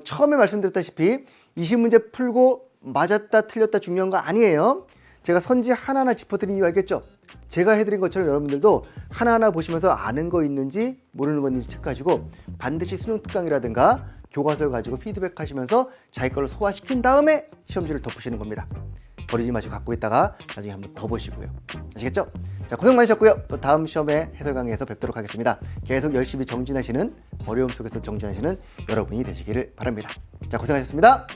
처음에 말씀드렸다시피 20문제 풀고 맞았다 틀렸다 중요한 거 아니에요. 제가 선지 하나하나 짚어드린 이유 알겠죠? 제가 해드린 것처럼 여러분들도 하나하나 보시면서 아는 거 있는지 모르는 거 있는지 체크하시고 반드시 수능 특강이라든가 교과서를 가지고 피드백 하시면서 자기 걸로 소화시킨 다음에 시험지를 덮으시는 겁니다. 버리지 마시고 갖고 있다가 나중에 한번 더 보시고요. 아시겠죠? 자, 고생 많으셨고요. 또 다음 시험에 해설 강의에서 뵙도록 하겠습니다. 계속 열심히 정진하시는, 어려움 속에서 정진하시는 여러분이 되시기를 바랍니다. 자, 고생하셨습니다.